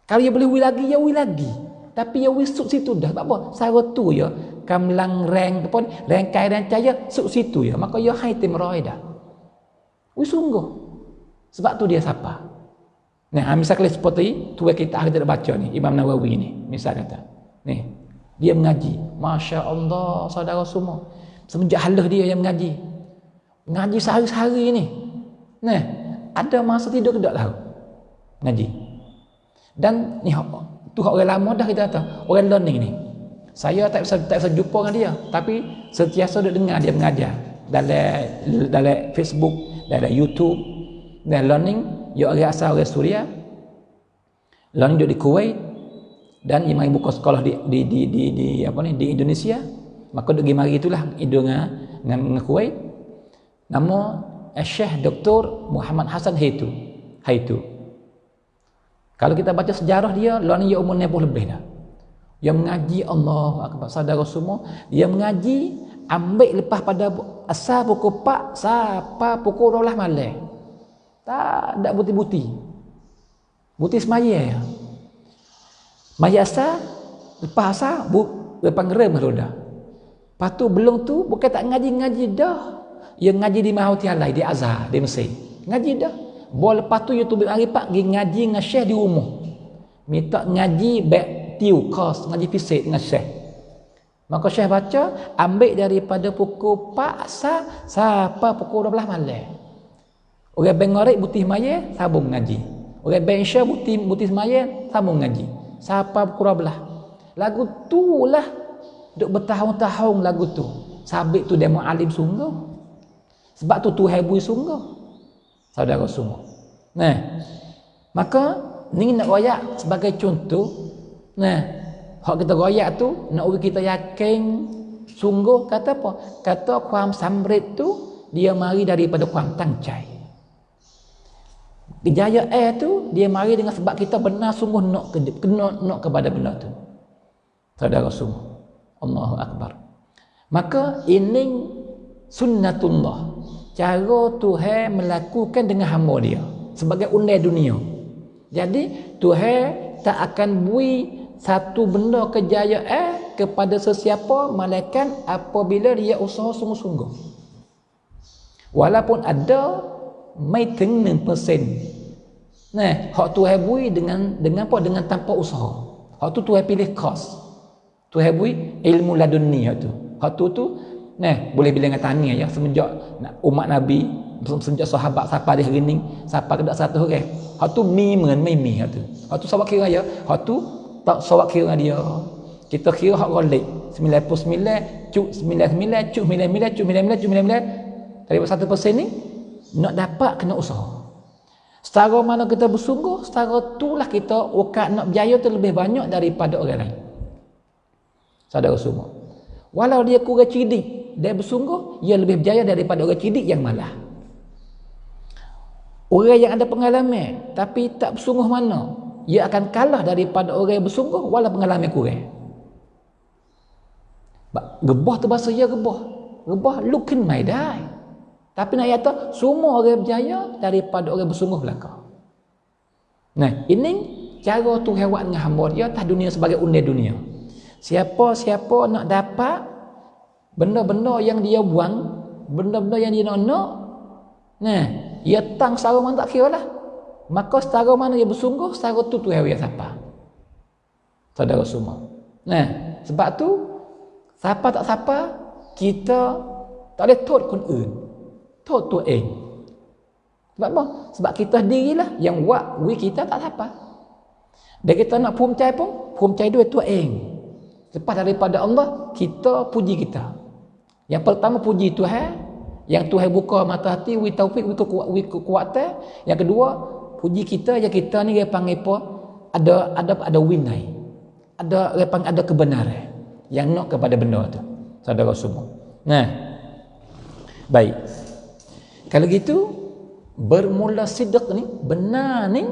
Speaker 1: Kalau ia boleh wi lagi, ya wi lagi. Tapi ia wi suk situ dah. Sebab apa? Sara tu ya, kamlang reng pun rengkai dan cahaya suk situ ya. Maka ia hai temroy dah. Wi sungguh. Sebab tu dia siapa? Nah, misalnya seperti tu kita ada baca ni, Imam Nawawi ni, misal kata. Nih, dia mengaji. Masya Allah, saudara semua. Semenjak halah dia yang mengaji. Ngaji sehari-hari ni. Nah, ada masa tidur ke tak tahu ngaji. Dan ni tu orang lama dah kita kata orang learning ni. Saya tak bisa jumpa dengan dia, tapi sentiasa duk dengar dia mengajar dalam Facebook, dalam YouTube, dan learning. Dia orang asal orang Suria, learning duk di Kuwait, dan dia mari buka sekolah di apa ni di Indonesia. Maka duk pergi mari itulah dengan Kuwait. Nama Syekh Dr. Muhammad Hasan Haitu. Kalau kita baca sejarah dia, lawan dia umur 60 lebih dah. Dia mengaji, Allahu Akbar, saudara semua. Dia mengaji, ambil lepas pada asal pukul 4 sampai pukul 12 malam. Tak ada buti-buti. Buti semaya ya. Maya asal, lepas asal, lepas ngerem baru dah. Lepas tu belum tu, bukan tak ngaji-ngaji dah. Yang ngaji di Mahutialai, di Azhar, di Mesir. Ngaji dah. Boleh lepas tu YouTube hari pak pergi ngaji dengan Syekh di rumah. Minta ngaji back tiu kos, ngaji fisik dengan Syekh. Maka Syekh baca, ambil daripada pukul 4 asar sampai pukul 12 malam. Orang Bengorek putih maya sambung ngaji. Orang Bensya putih maya sambung ngaji. Sampai pukul 12. Lagu tu lah duk bertahun-tahun lagu tu. Sabit tu demo alim sungguh. Sebab tu Tuhan bui sungguh. Saudara semua. Nah, maka ni nak royak sebagai contoh. Nah, hak kita royak tu nak kita yakin sungguh kata apa? Kata kuam samrit tu dia mari daripada kuam tangcai. Kejayaan tu dia mari dengan sebab kita benar sungguh nak kepada benda tu. Saudara semua. Allahu Akbar. Maka ini sunnatullah. Cara Tuhan melakukan dengan hamba dia sebagai undang dunia. Jadi Tuhan tak akan bui satu benda kejayaan kepada sesiapa malaikat apabila dia usaha sungguh-sungguh. Walaupun ada mai tengah persen. Nah, hak Tuhan bui dengan apa? Dengan tanpa usaha. Hak tu Tuhan pilih kos. Tuhan bui ilmu laduni hak tu. Hak tu nah, boleh bilang dengan tanya ya semenjak umat Nabi, semenjak sahabat sampai di hari ni, sampai ke 100 orang. Hak tu mimi hak tu. Hak tu sawak kira ya. Hak tu tak sawak kira dia. Kita kira hak golek 99 cuk 99 cuk 99 cuk 99 cuk 99 daripada 1% ni nak dapat kena usaha. Setara mana kita bersungguh, setara itulah kita wakat nak berjaya tu lebih banyak daripada orang lain. Saudara semua. Walau dia kurang cerdik, dia bersungguh, ia lebih berjaya daripada orang cerdik yang malah. Orang yang ada pengalaman tapi tak bersungguh mana, ia akan kalah daripada orang yang bersungguh walau pengalaman kurang. Gebah tu bahasa ia gebah. Gebah lukin mai dai. Tapi nak kata semua orang berjaya daripada orang bersungguh belaka. Nah, ini cara Tuhan buat dengan hamba dia atas dunia sebagai undir dunia. Siapa-siapa nak dapat benda-benda yang dia buang, benda-benda yang dia nak, nah, ia tang setara mana tak kira lah. Maka setara mana dia bersungguh, setara tu Tuhan dia siapa. Saudara semua. Nah, sebab tu siapa tak siapa, kita tak boleh tut kun eun. Tut tu eng. Sebab apa? Sebab kita dirilah yang buat we kita tak siapa. Dan kita nak pun percaya dua tu eng. Lepas daripada Allah, kita puji kita. Yang pertama puji Tuhan, yang Tuhan buka mata hati, wi taufik, wi kekuatan. Yang kedua, puji kita yang kita ni dia panggil apa? Ada winai. Ada kebenaran yang nak kepada benda tu. Saudara semua. Nah. Baik. Kalau gitu, bermula sidq ni, benar ni.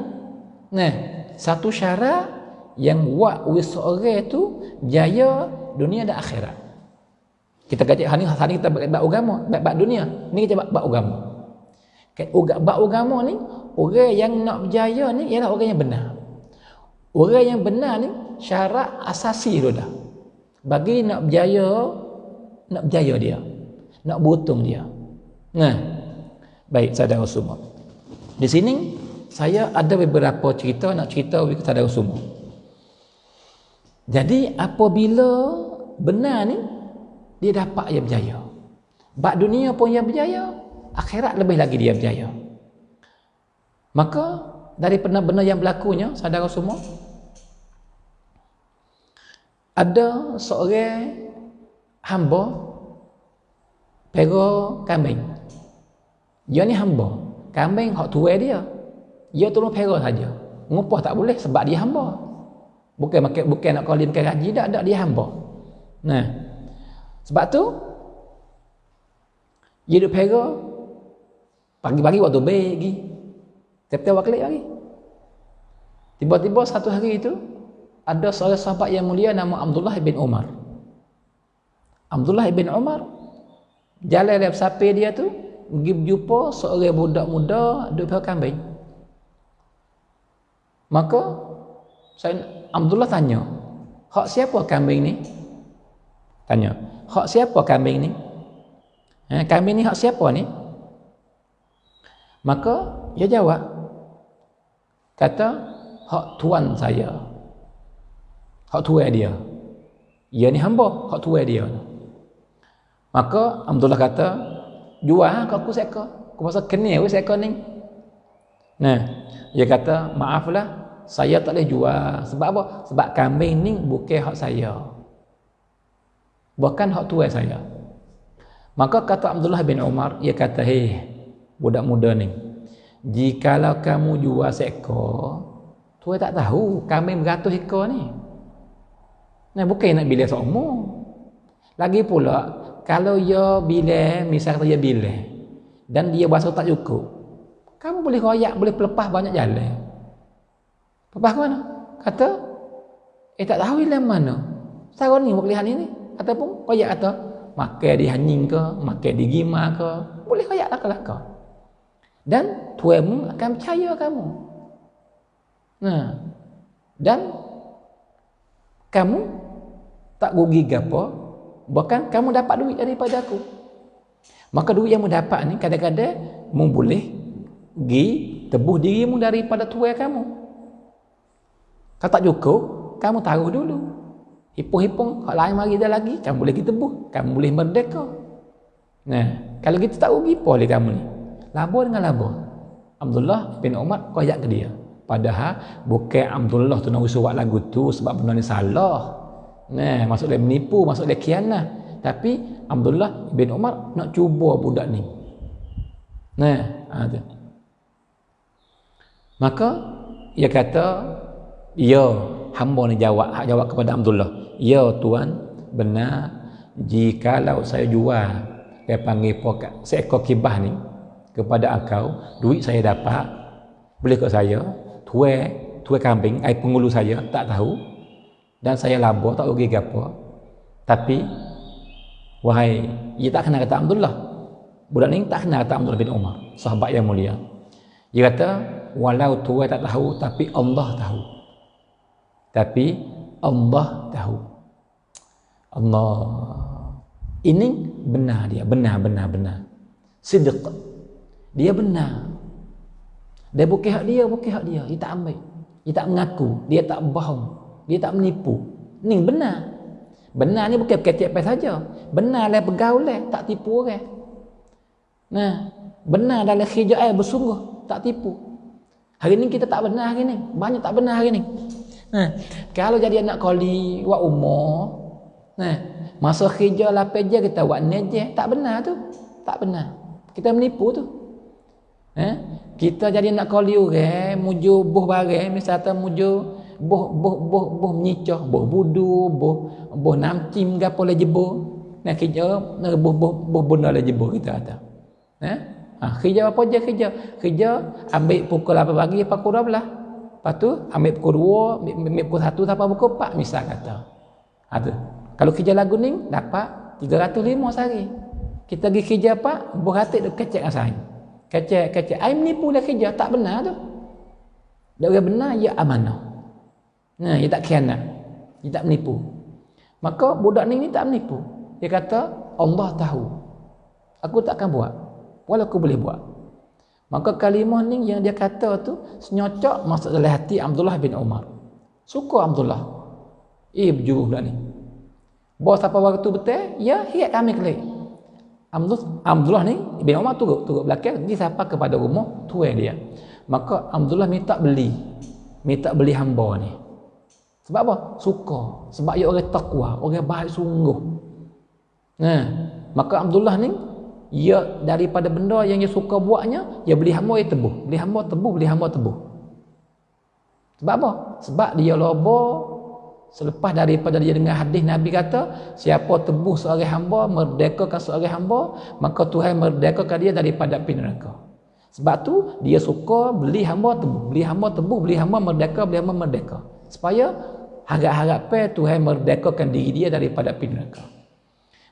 Speaker 1: Nah, satu syarat yang buat seorang tu jaya dunia dan akhirat. Kita kaji hari ni kita bab agama, bab dunia. Ni kita bab agama. Bab agama ni orang yang nak berjaya ni ialah orang yang benar. Orang yang benar ni syarat asasi tu dah. Bagi nak berjaya dia. Nak beruntung dia. Nah. Baik saudara semua. Di sini saya ada beberapa cerita nak cerita kepada saudara semua. Jadi apabila benar ni dia dapat dia berjaya. Bab dunia pun dia berjaya, akhirat lebih lagi dia berjaya. Maka dari benda-benda yang berlakunya saudara semua, ada seorang hamba pera kambing. Dia ni hamba, kambing hak tuai dia. Dia tolong pera saja. Ngupah tak boleh sebab dia hamba. Bukan nak kau makan gaji dak dia hamba. Nah. Sebab tu dia duk pera pagi-pagi waktu bagi. Tiap-tiap waktu lagi. Tiba-tiba satu hari itu ada seorang sahabat yang mulia nama Abdullah bin Umar. Abdullah bin Umar jalan dari sapi dia tu pergi berjumpa seorang budak muda duk pera kambing. Maka Abdullah tanya, hak siapa kambing ni? Tanya, hak siapa kambing ni? Kambing ni hak siapa ni? Maka dia jawab, kata, hak tuan saya. Hak tuan dia. Dia ni hamba, hak tuan dia. Maka Abdullah kata, jual ke aku seekor? Aku rasa kenal seekor ni. Nah, dia kata, maaflah, saya tak boleh jual. Sebab apa? Sebab kambing ni bukan hak saya. Bukan hak tuan saya. Maka kata Abdullah bin Umar, dia kata, hei, budak muda ni, jikalau kamu jual seekor, tuan tak tahu kambing beratus ekor ni. Nah, bukan nak bilang seumur. Lagi pula, kalau dia bilang, misal kata dia bilang, dan dia bahasa tak cukup, kamu boleh royak, boleh pelepah banyak jalan. Lepas mana? Kata, tak tahu ilang mana. Sekarang ni buat kelihan ini. Ataupun koyak kata, makan di hanying ke, makan di gima ke, boleh koyak lah kelakar. Dan tuanmu akan percaya kamu. Nah, dan kamu tak rugi apa, bahkan kamu dapat duit daripada aku. Maka duit yang mu dapat ni kadang-kadang mu boleh pergi tebuh dirimu daripada tuan kamu. Kalau tak cukup, kamu taruh dulu. Hipung-hipung, hak lain mari dah lagi, kamu boleh kita tebuh, kamu boleh merdeka. Nah, kalau kita tak rugi apa oleh kamu ni? Labur dengan labur. Abdullah bin Umar koyak ke dia. Padahal bukan Abdullah tu nak usul lagu tu sebab benda ni salah. Nah, masuk dia menipu, masuk dia khianat. Tapi Abdullah bin Umar nak cuba budak ni. Nah, tu. Maka ia kata, ya, hamba ni jawab kepada Abdullah, ya tuan, benar, jikalau saya jual dia panggil seekor kibah ni kepada engkau, duit saya dapat, boleh ke saya tuai kambing, pengulu saya tak tahu, dan saya labur tak rugi apa. Tapi wahai, ia tak kenal kata Abdullah, budak ni tak kenal kata Abdullah bin Umar, sahabat yang mulia. Dia kata, walau tuai tak tahu, tapi Allah tahu. Tapi Allah tahu. Allah. Ini benar dia, benar. Sidq. Dia benar. Dia bukan hak dia. Dia tak ambil. Dia tak mengaku. Dia tak bohong. Dia tak menipu. Ini benar. Benar ni bukan kecek apa saja. Benar dalam pergaulan, tak tipu orang. Nah, benar dalam khijai bersungguh, tak tipu. Hari ni kita tak benar hari ni. Banyak tak benar hari ni. Nah, kalau jadi anak koli, buat umur, nah, masa kerja 8 jam kita buat nejeh, tak benar tu. Tak benar. Kita menipu tu. Kita jadi anak koli orang, muju buh barang, misalnya muju buh menyicah, buh budu, buh namcim gapo le jebur. Nah kerja buh benda le jebur kita kata. Kerja apa je kerja ambil pukul 8 pagi sampai pukul 12. Lepas tu ambil pukul 2, ambil pukul 1 sampai pukul 4 misal kata. Tu. Kalau kerja lagu ni dapat 305 sehari. Kita pergi kerja apa? Berhatik duk kecek asal. Kecek. Ai menipu dah kerja, tak benar tu. Dak benar ya amanah. Nah, dia tak khianat. Dia tak menipu. Maka budak ni tak menipu. Dia kata, Allah tahu. Aku takkan buat. Walau aku boleh buat. Maka kalimah ni yang dia kata tu senyocok masuk dalam hati Abdullah bin Umar. Suka Abdullah. Berjuruh pula ni. Bos apa waktu betul? Ya, hiat kami kelik. Abdullah ni bin Umar turut belakang pergi sapa kepada rumah tuan dia. Maka Abdullah minta beli hamba ni. Sebab apa? Suka. Sebab dia orang takwa, orang baik sungguh. Nah, maka Abdullah ni ia daripada benda yang dia suka buatnya, dia beli hamba, dia tebuh. Beli hamba tebuh. Sebab apa? Sebab dia loba selepas daripada dia dengar hadis Nabi kata, siapa tebuh seorang hamba, merdekakan seorang hamba, maka Tuhan merdekakan dia daripada api neraka. Sebab tu dia suka beli hamba tebuh, beli hamba merdeka. Supaya harap-harap Tuhan merdekakan diri dia daripada api neraka.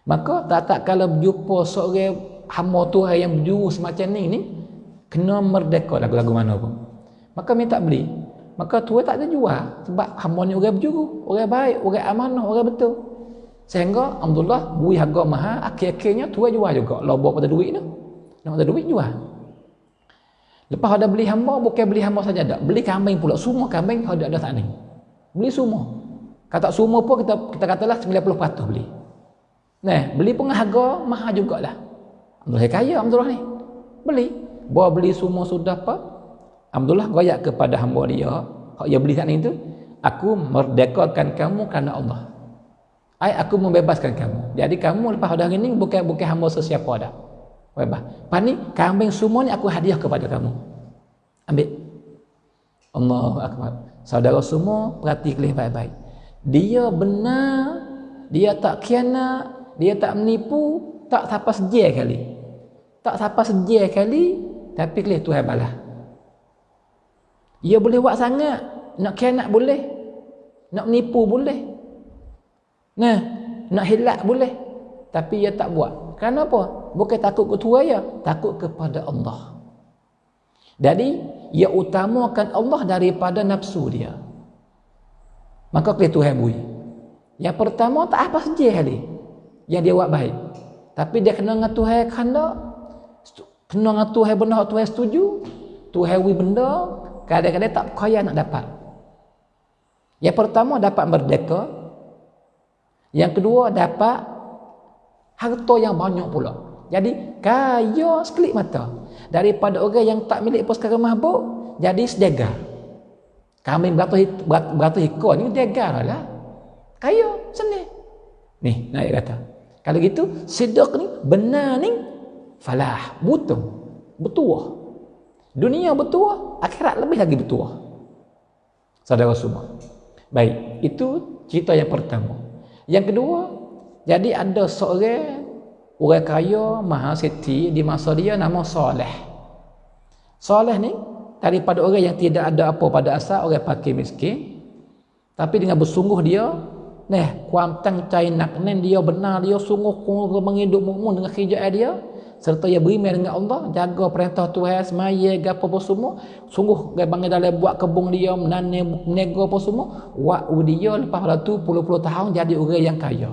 Speaker 1: Maka tak kala berjumpa seorang hamba Tuhan yang berjuru semacam ni kena merdeka lagu-lagu mana pun. Maka minta beli. Maka Tuhan tak ada jual sebab hamba ni orang berjuru, orang baik, orang amanah, orang betul. Sehingga Abdullah beri harga mahal, akhir-akhirnya Tuhan jual juga. Lobo pada duit tu. Nak ada duit jual. Lepas ada beli hamba, bukan beli hamba saja tak. Beli kambing pula. Semua kambing ada tak ni. Beli semua. Kata semua pun kita katalah 90% beli. Nah, beli pun harga mahal jugalah. Abdullah kaya Abdullah ni. Beli semua sudah apa? Abdullah goyak kepada hamba dia, hak dia beli saat itu, aku merdekakan kamu kerana Allah. Aku membebaskan kamu. Jadi kamu lepas hari ini bukan hamba sesiapa dah. Bebas. Lepas ni kambing semua ni aku hadiah kepada kamu. Ambil. Allahu akbar. Saudara semua perhati baik-baik. Dia benar, dia tak khianat, dia tak menipu, tak sampai sejam kali. Tapi kelih Tuhan balas. Dia boleh buat sangat, nak khianat boleh, nak menipu boleh. Nah, nak hilak boleh. Tapi dia tak buat. Kenapa? Bukan takut ke Tuhan ya, takut kepada Allah. Jadi, ia utamakan Allah daripada nafsu dia. Maka kelih Tuhan bui. Yang pertama tak apa saja kali yang dia buat baik. Tapi dia kena dengan Tuhan kehendak, kena dengan Tuhan benda yang Tuhan setuju, Tuhan bui benda, kadang-kadang tak kaya nak dapat. Yang pertama dapat merdeka. Yang kedua dapat harta yang banyak pula. Jadi kaya sekelip mata. Daripada orang yang tak milik pun sekarang mabuk, jadi sedegar. Kambing beratus ekor ni degar lah. Kaya seni. Ni nak kata. Kalau gitu sidq ni benar ni falah, betul. Dunia betul, akhirat lebih lagi betul. Saudara semua. Baik, itu cerita yang pertama. Yang kedua, jadi ada seorang orang kaya mahasiswa di masa dia nama Saleh. Saleh ni daripada orang yang tidak ada apa pada asal, orang fakir miskin. Tapi dengan bersungguh dia, kuam tang cai nak nen dia benar dia sungguh menghidup mukmin dengan kerjaan dia serta ia beriman dengan Allah, jaga perintah Tuhan, semaya gapo apa semua, sungguh dia panggil dalam buat kebun dia, menanam nego apa semua, waktu dia lepas pada tu puluh-puluh tahun jadi orang yang kaya.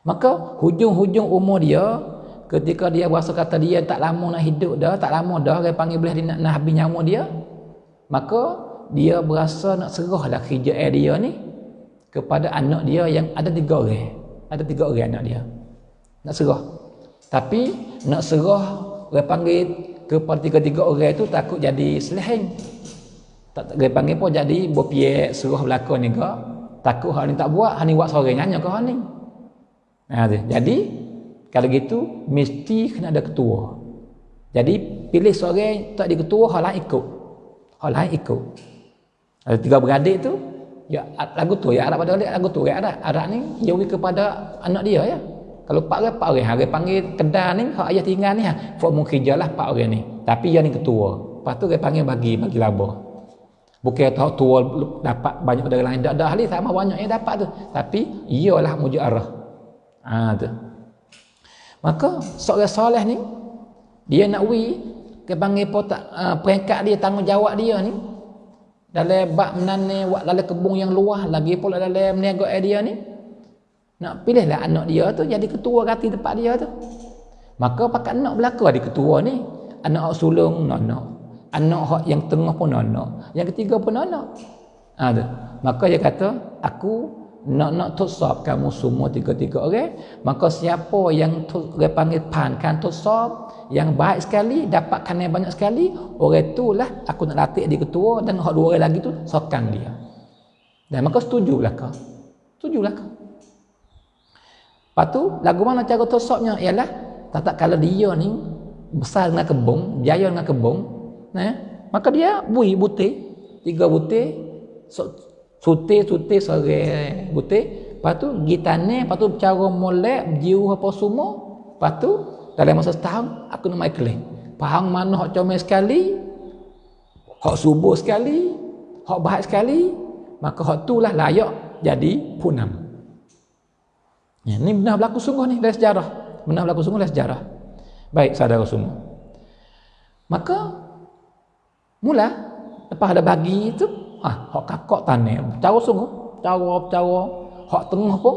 Speaker 1: Maka hujung-hujung umur dia, ketika dia berasa kata dia tak lama nak hidup dah, tak lama dah dia panggil boleh dia nak habis nyawa dia, maka dia berasa nak serahlah kerjaan dia ni kepada anak dia yang ada 3 orang. Ada 3 orang anak dia. Nak serah. Tapi nak serah dia panggil kepada 3 orang tu takut jadi seleheng. Tak dia panggil pun jadi berpiak serah belaka ni ke. Takut hak ni tak buat, hak ni buat seorang nyanyi ke hak ni. Jadi kalau gitu mesti kena ada ketua. Jadi pilih seorang tak di ketua, hak lain ikut. Hak lain ikut. Ada 3 beradik tu, ya lagu tu ya Arab pada lagu tu ya Arab ni dia bagi kepada anak dia ya. Kalau 4 orang dia panggil kedai ni hak ayah tinggal ni form kerjalah 4 orang ni. Tapi dia ni ketua. Lepas tu dia panggil bagi laba. Bukan tahu tua dapat banyak dari lain, dak ahli sama banyak yang dapat tu. Tapi iyalah mujarrah. Tu. Maka seorang soleh ni dia nak dia panggil peringkat dia, tanggungjawab dia ni dalam bab menanam dalam kebun yang luas, lagi pula dalam meniaga dia ni nak pilihlah anak dia tu jadi ketua rati tempat dia tu. Maka pakat anak belaka di ketua ni, anak hak sulung nono, anak hak yang tengah pun nono, yang ketiga pun nono. Tu. Maka dia kata, aku nak tosab kamu semua 3 orang, maka siapa yang dia panggil pankan tosab yang baik sekali, dapatkan yang banyak sekali, orang itulah aku nak latih di ketua, dan hak 2 orang lagi tu sokang dia. Dan maka setujulah kau. Lepas tu lagu mana cara tosabnya ialah tak kalau dia ni besar dengan kebun, jaya dengan kebun, maka dia bui butir, 3 butir, sutir sore butir, lepas tu gitane, lepas tu cara molek jiu apa semua, lepas tu dalam masa setahun aku nak mai kelih. Faham mana hak comel sekali, hak subur sekali, hak baik sekali, maka hak tu lah layak jadi punam. Ya, ni benar berlaku sungguh ni dalam sejarah. Benar berlaku sungguh dalam sejarah. Baik saudara semua. Maka mula lepas ada bagi itu, hak kakak tanam cara sungguh, cara hak tengah pun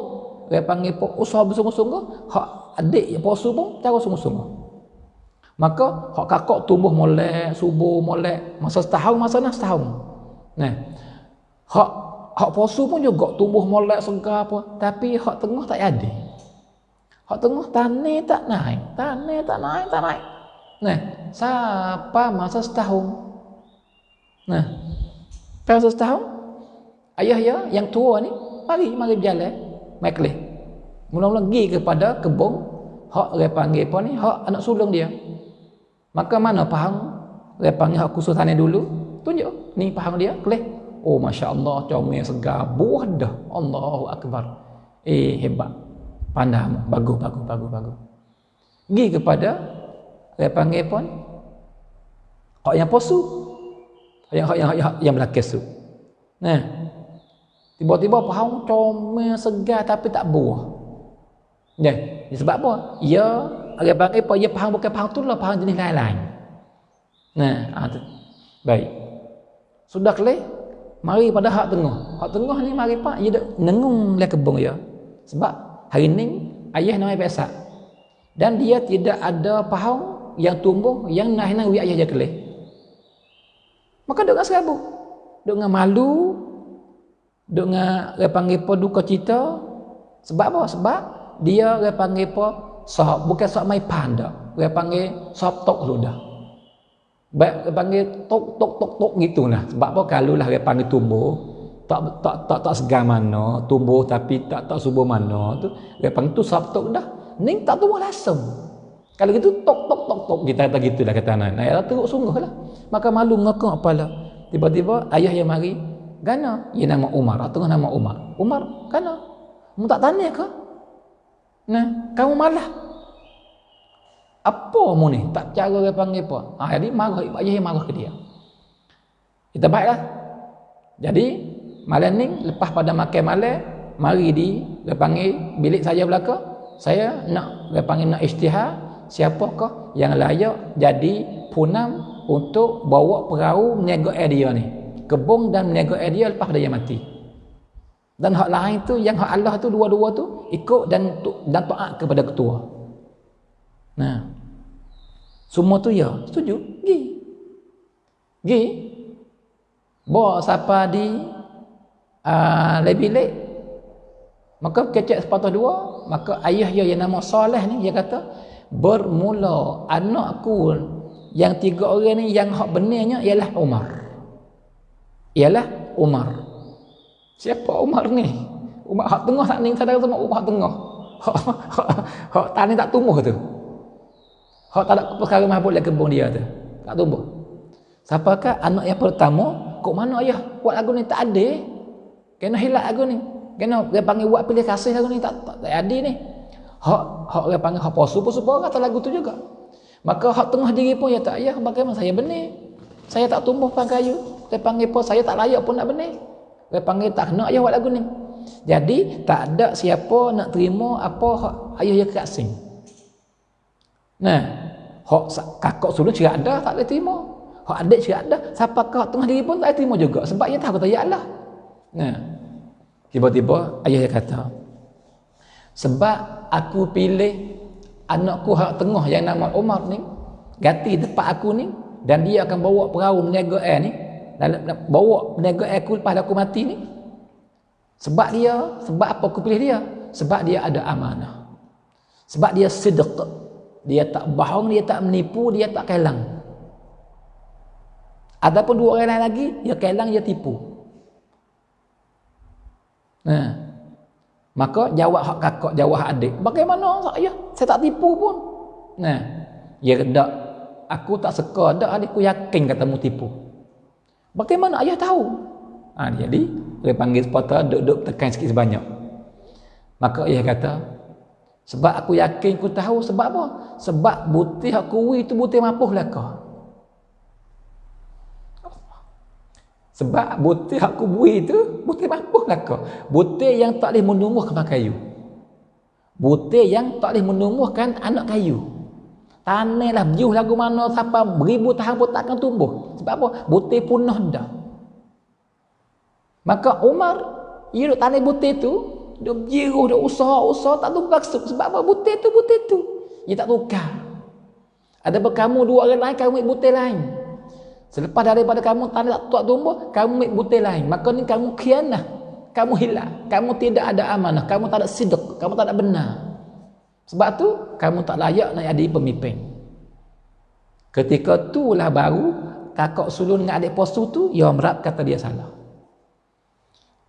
Speaker 1: dia panggil pun usaha bersungguh-sungguh, hak adik posu pun cara sungguh-sungguh. Maka hak kakak tumbuh molek, subur molek masa setahun, setahun. Hak posu pun juga tumbuh molek segar apa, tapi hak tengah tak ada. Hak tengah tanah tak naik. Sampai masa setahun. Masa setahun, ayah ya yang tua ni mari berjalan, mai kelih. Mula-mula pergi kepada kebun hak dia panggil apa ni, hak anak sulung dia. Maka mana faham dia panggil hak khusus tanah dulu, tunjuk ni faham dia kelih. Oh masya-Allah, comel segar, buah dah. Allahu akbar. Hebat. Pandai, bagus. Pergi kepada dia panggil apa ni? Hak yang posu. Yang berlakas tu. Tiba-tiba faham comel segar tapi tak buah. Sebab apa? Ia dia panggil apa? Ia faham bukan faham tu lah, faham jenis lain-lain. Baik. Sudah kelih, mari pada hak tengah. Hak tengah ni mari pak, ia dak nengung le kebun dia. Sebab hari ni ayah namai pesak. Dan dia tidak ada faham yang tumbuh yang naik ayah dia kelih. Maka duk dengan serabut, duk dengan malu, duk dengan dia panggil apa duka cita. Sebab apa? Sebab dia panggil apa? Sahab, bukan sahab mai panda. Dia panggil sahab tok sudah. Baik dia panggil tok gitulah. Sebab apa? Kalau lah dia panggil tumbuh tak segar mana, tumbuh tapi tak subur mana tu, dia panggil tu sahab tok dah. Ning tak tumbuh langsung. Kalau gitu tok kita kata gitulah kata anak. Ya teruk sungguhlah. Maka malu ngakak kepala. Tiba-tiba ayah yang mari, gana? Ia nama Umar, atau nama Umar. Umar, gana? Mu tak tanya ke? Kamu malah. Apa mu ni? Tak cara dia panggil apa? Jadi marah, ayah yang marah ke dia. Kita baiklah. Jadi malam ni lepas pada makan malam, mari dia panggil bilik saya belaka. Saya nak dia panggil nak isytihar. siapakah yang layak jadi punam untuk bawa perahu meniaga dia ni, kebun dan meniaga dia lepas dia mati. Dan hak lain tu, yang hak Allah tu dua-dua tu ikut dan taat kepada ketua. Nah, semua tu ya, setuju. Gi bawa siapa di bilik, maka kecek sepatah dua, maka ayah dia yang nama Saleh ni, dia kata bermula anakku yang 3 orang ni yang hak benarnya ialah Umar. Siapa Umar ni? Umar hak tengah tak ni, sadar semua Umar tengah. Hak tani tak tumbuh tu. Hak tak ada perkara mabuk dalam kebun dia tu. Tak tumbuh. Siapakah anak yang pertama? Kok mana ayah buat lagu ni tak ada? Kena hilang lagu ni. Kena dia panggil buat pilih kasih lagu ni tak ada ni. Hak dia panggil hak posu kata lagu tu juga. Maka hak tengah diri pun ya tak ayah, bagaimana saya benih? Saya tak tumbuh pang kayu. Dia panggil pun saya tak layak pun nak benih. Dia panggil tak kena ayah buat lagu ni. Jadi tak ada siapa nak terima apa hak ayah dia kasing. Nah, hak kakak sulung cerak ada tak boleh terima. Hak adik cerak ada, siapakah tengah diri pun tak boleh terima juga sebab dia tahu kata ya Allah. Nah, tiba-tiba ayah dia kata, sebab aku pilih anakku hak tengah yang nama Umar ni ganti tempat aku ni, dan dia akan bawa perahu meniaga air ni, bawa meniaga air aku lepas aku mati ni. Sebab apa aku pilih dia? Sebab dia ada amanah. Sebab dia sidq. Dia tak bohong, dia tak menipu, dia tak kelang. Adapun 2 orang lain lagi, dia kelang, dia tipu. Nah, maka jawab hak kakak, jawab hak adik. Bagaimana saya? Saya tak tipu pun. Nah, dia tak. Aku tak suka dak, adikku yakin katamu tipu. Bagaimana ayah tahu? Jadi dia panggil sepatah duduk tekan sikit sebanyak. Maka ayah kata, sebab aku yakin aku tahu. Sebab apa? Sebab butir aku itu butir mapuh belaka. Sebab butir aku bui itu butir mapuh belaka. Butir yang tak boleh menumbuhkan kayu. Butir yang tak boleh menumbuhkan anak kayu. Tanahlah berjuh lagu mana sampai 1000 tahun pun takkan tumbuh. Sebab apa? Butir punah dah. Maka Umar, dia duk tanah butir tu, dia berjiruh, dia usaha tak tukar kesuk. Sebab apa? Butir tu. Dia tak tukar. Ada kamu 2 orang lain, kamu ambil butir lain. Selepas daripada kamu tanah tak tumbuh, kamu ambil butir lain. Maka ni kamu khianah. Kamu hilang. Kamu tidak ada amanah. Kamu tak ada sidq. Kamu tak ada benar. Sebab tu, kamu tak layak nak jadi pemimpin. Ketika itulah baru kakak sulung dengan adik posu tu, ya merap kata dia salah.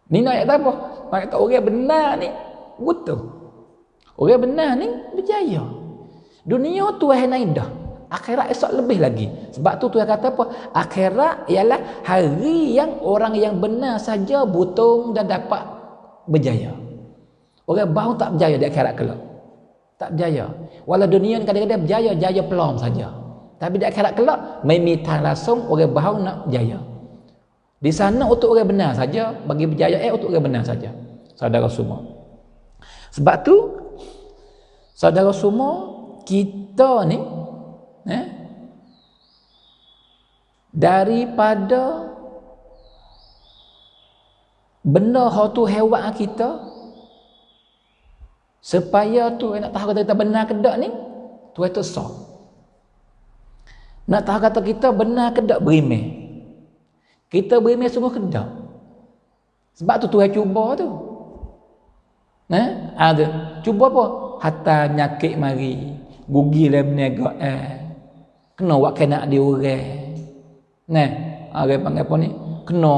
Speaker 1: Ni nak ayat apa? Nak kata orang benar ni betul. Orang benar ni berjaya. Dunia tu dah. Akhirat esok lebih lagi. Sebab tu Tuhan kata apa? Akhirat ialah hari yang orang yang benar saja butung dan dapat berjaya. Orang baru tak berjaya di akhirat kelak. Tak berjaya. Walau dunia ni kadang-kadang berjaya, jaya pelom saja. Tapi di akhirat kelak, memitang langsung orang baru nak berjaya. Di sana untuk orang benar saja, bagi berjaya untuk orang benar saja. Saudara semua. Sebab tu, saudara semua, kita ni daripada benda hak tu hewan kita, supaya tu nak tahu kata kita benar ke tak ni, tu itu sah. Nak tahu kata kita benar ke tak, berimeh. Kita berimeh sungguh ke tak. Sebab tu Tuhan cuba tu. Ada. Cuba apa? Hatta nyakit mari, gugil berniaga kena buat kena dia orang. Orang panggil apa ni? Kena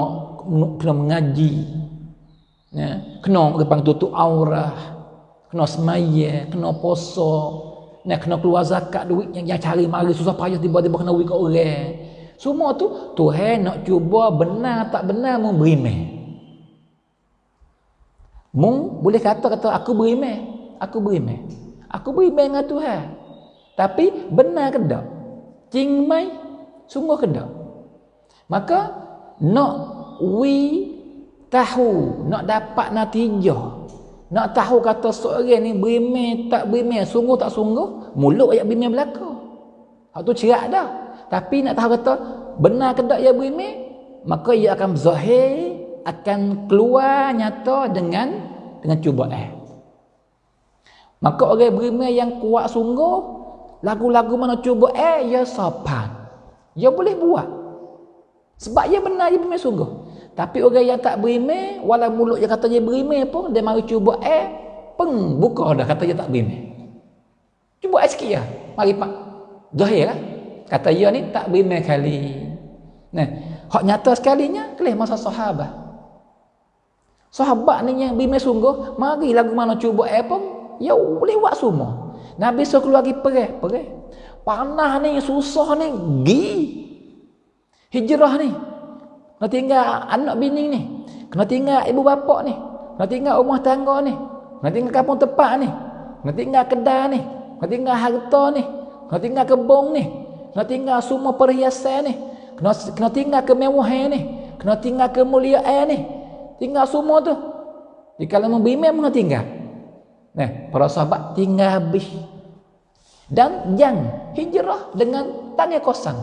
Speaker 1: mengaji. Kena orang panggil tutup aurah. Kena semaya, kena puasa, kena keluar zakat duit yang cari mari susah payah tiba-tiba kena duit kat orang. Semua tu Tuhan nak cuba benar tak benar mu berimeh. Mu boleh kata aku berimeh. Aku berimeh dengan Tuhan. Tapi benar ke tak? Cing mai sungguh ke tak? Maka nak tahu, nak dapat natijah, Nak tahu kata seorang ni berimeh tak berimeh, sungguh tak sungguh, mulut ayat berimeh belaka. Hak tu cerak dah. Tapi nak tahu kata benar ke tak ia berimeh, maka ia akan zahir, akan keluar nyata dengan cubaan. Maka orang berimeh yang kuat sungguh, lagu-lagu mana cubaan ia sopan. Ia boleh buat. Sebab ia benar, ia berimeh sungguh. Tapi orang yang tak berimeh, walau mulut dia kata dia berimeh pun, dia mari cuba buka dah kata dia tak berimeh. Cuba sikit lah. Mari pak. Zahir lah. Kata dia ni tak berimeh kali. Nah, hak nyata sekalinya, kelih masa sahabat. Sahabat ni yang berimeh sungguh, mari lagu mana cuba pun, ya boleh buat semua. Nabi suruh keluar pergi perih. Panah ni, susah ni, hijrah ni. Kena tinggal anak bini ni, kena tinggal ibu bapa ni, kena tinggal rumah tangga ni, kena tinggal kampung tepat ni, kena tinggal kedai ni, kena tinggal harta ni, kena tinggal kebun ni, kena tinggal semua perhiasan ni, kena tinggal kemewahan ni, kena tinggal kemuliaan ni, tinggal semua tu. Jika kalau berimeh pun kena tinggal. Nah, para sahabat tinggal habis. Dan yang hijrah dengan tangan kosong.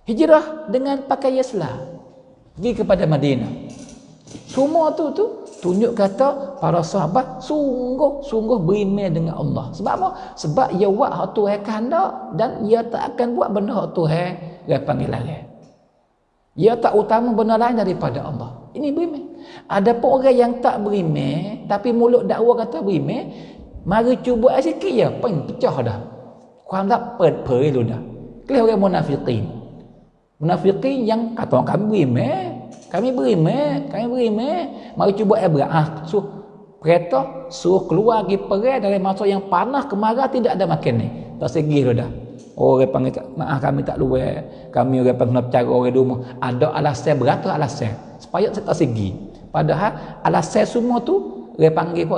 Speaker 1: Hijrah dengan pakai Islam. Pergi kepada Madinah. Semua tu tunjuk kata para sahabat sungguh berimeh dengan Allah. Sebab apa? Sebab ia buat hak Tuhan kehendak dan ia tak akan buat benda hak Tuhan dia panggil larang. Ia tak utama benda lain daripada Allah. Ini berimeh. Adapun orang yang tak berimeh tapi mulut dakwa kata berimeh, mari cuba sikit je, pecah dah. Kurang tak per lu dah. Kelih orang munafiqin. Munafiqin yang kata kami berimeh, mari cuba berat. Suruh keluar pergi perang dari masa yang panas kemarau tidak ada makan ni. Tak segi dah. Orang panggil maaf kami tak luar. Kami orang panggil nak cara orang di rumah. Ada alasan beratus alasan supaya tak segi. Padahal alasan semua tu orang panggil apa?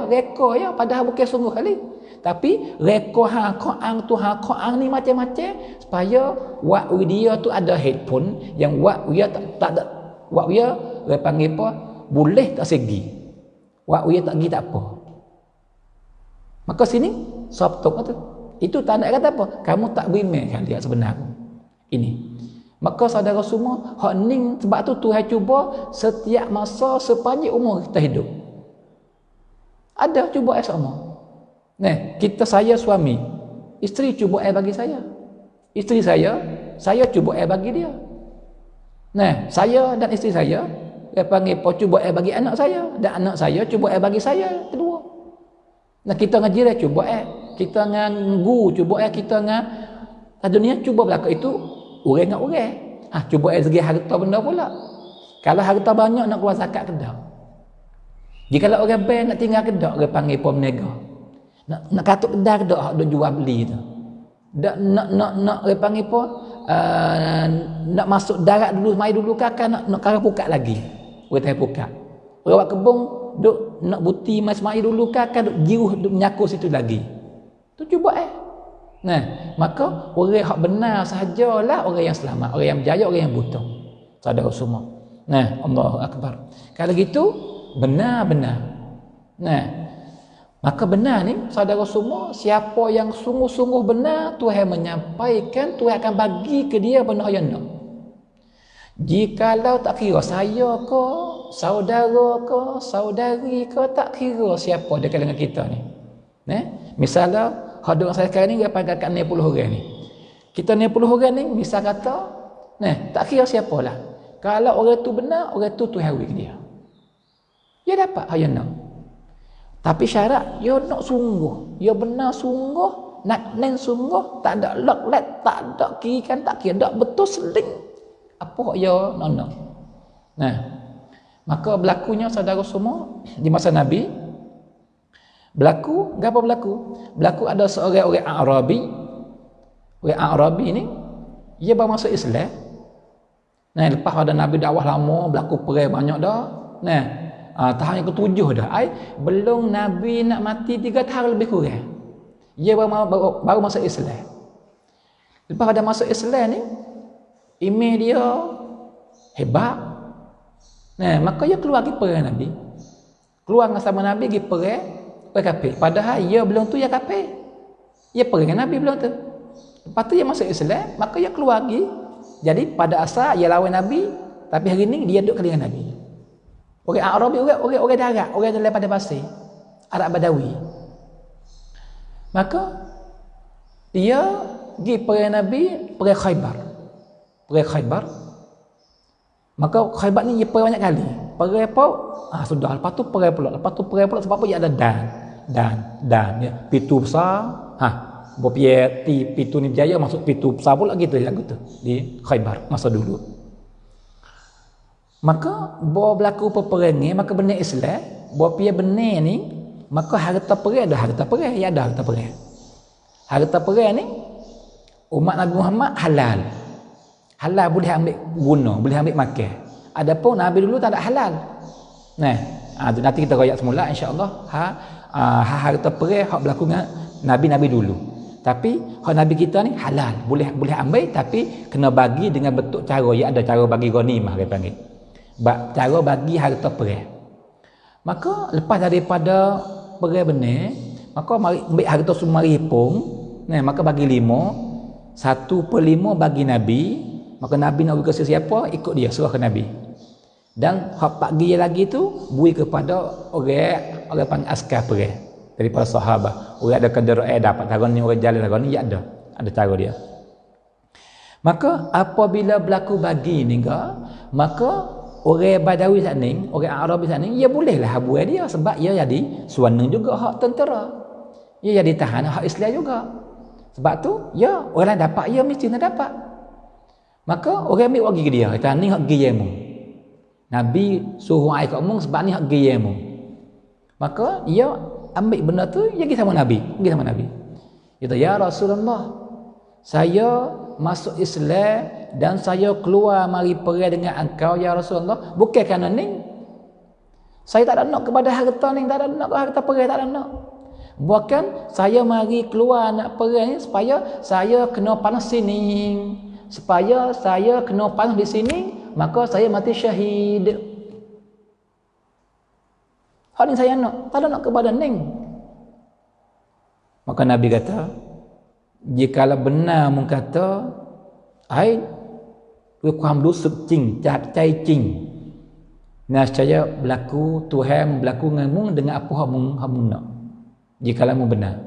Speaker 1: Reka ya. Padahal bukan sungguh kali. Tapi reka Quran ni macam-macam supaya wak dia tu ada headphone yang wak dia tak ada wak dia orang panggil apa? Boleh tak segi. Wak dia tak pergi tak apa. Maka sini sabtuk tu. Itu tanda kata apa? Kamu tak berimeh kan dia sebenarnya. Ini. Maka saudara semua, hak ning sebab tu Tuhan cuba setiap masa sepanjang umur kita hidup. Ada cuba sama. Nah, saya suami, isteri cuba bagi saya. Isteri saya cuba bagi dia. Nah, saya dan isteri saya, dia panggil cuba bagi anak saya dan anak saya cuba bagi saya kedua. Nah, kita ngaji cuba kita nganggu cuba kita dunia cuba belaka itu orang dengan orang. Cuba segi harta benda pula. Kalau harta banyak nak keluar zakat ke tak? Jika orang bank nak tinggal ke tak, orang panggil pemniaga. Nak katuk kedai ke tak hak jual beli tu. Nak orang panggil apa? Nak masuk darat dulu, mai dulu kakak nak kara pukat lagi. Orang tanya pukat. Orang kebun duk nak buti mai dulu kakak duk jiruh duk menyaku situ lagi. Tu cuba Nah, maka orang yang benar sahajalah orang yang selamat, orang yang berjaya, orang yang buta. Saudara semua. Nah, Allahu Akbar. Kalau gitu benar-benar. Nah, maka benar ni saudara semua, siapa yang sungguh-sungguh benar, Tuhan menyampaikan, Tuhan akan bagi ke dia benda yang nak. Jikalau tak kira saya ke, saudara ke, saudari ke, tak kira siapa di kalangan kita ni. Misalnya hadung saya sekarang ni dia panggil kat 90 orang ni. Kita 90 orang ni bisa kata, tak kira siapalah. Kalau orang tu benar, orang tu Tuhan bagi dia. Dia dapat hak yang nak. Tapi syarat dia nak sungguh, dia benar sungguh, nak nen sungguh, tak ada lock-let, tak ada kiri kan, tak kira dak betul seling. Apa dia nak. Nah, maka berlakunya saudara semua di masa Nabi berlaku ada seorang orang Arabi ni dia baru masuk Islam. Lepas ada Nabi dakwah lama, berlaku perang banyak dah. Tahun yang ke-7 dah. Belum Nabi nak mati 3 tahun lebih kurang. Dia baru masuk Islam. Lepas ada masuk Islam ni, iman dia hebat. Maka dia keluar pergi perang Nabi. keluar dengan sama Nabi pergi perang orang kafir. Padahal ia belum tu ia kafir. Ia perang dengan Nabi belum tu. Lepas tu ia masuk Islam, maka ia keluar lagi. Jadi pada asal ia lawan Nabi, tapi hari ni dia duduk dengan Nabi. Orang Arabi, orang darat, orang daripada pasir, Arab Badawi. Maka dia pergi perang Nabi, perang Khaybar. Perang Khaybar. Maka Khaybar ni dia perang banyak kali. Perang apa? Sudah. Lepas tu perang pula. Sebab apa dia ada dan ya. Pitu besar. Berpiat pitu ni berjaya masuk pitu besar pula gitu lagu tu di Khaybar masa dulu. Maka berlaku peperangan, maka benar Islam, berpia benar ni, maka harta perang ada harta perang, ya ada harta perang. Harta perang ni umat Nabi Muhammad halal. Halal boleh ambil guna, boleh ambil makan. Adapun Nabi dulu tak ada halal. Nah, nanti kita royak semula insya-Allah harta perang hak berlaku dengan Nabi dulu. Tapi hak Nabi kita ni halal, boleh ambil tapi kena bagi dengan bentuk cara, ya ada cara bagi ghanimah dia panggil. Cara bagi harta perang. Maka lepas daripada perang benar, maka mari ambil harta semua ripung, maka bagi 5, 1/5 bagi Nabi, maka Nabi nak bagi ke siapa, ikut dia, serah ke Nabi. Dan hak bagi lagi tu beri kepada orang panggil askar perang daripada sahabat. Orang ada kenderaan dapat cara ni, orang jalan cara ni, ya ada cara dia. Maka apabila berlaku bagi ni maka orang Badawi saat ni, orang Arabi saat ni, ia bolehlah habuai dia sebab ia jadi suana juga hak tentera. Ia jadi tahan hak Islam juga. Sebab tu, ya orang lain dapat, ia mesti nak dapat. Maka orang ambil bagi ke dia, kata ni hak giyamu. Nabi suruh ai kat umum sebab ni hak giyamu. Maka ia ambil benda tu, dia pergi sama Nabi. Kata, ya Rasulullah, saya masuk Islam dan saya keluar mari perang dengan engkau ya Rasulullah, bukan kerana ni saya tak ada nak kepada harta ni, tak ada nak harta perang, tak ada nak. Bukan saya mari keluar nak perang ni supaya saya kena panas sini, supaya saya kena panas di sini, maka saya mati syahid. Hal ni saya nak, tak ada nak kepada ni. Maka Nabi kata, jikalau benar mu kata aiความรู้สึกจริงจากใจจริง nescaya berlaku Tuhan berlaku denganmu dengan apa hamu nak. Jikalau mu benar,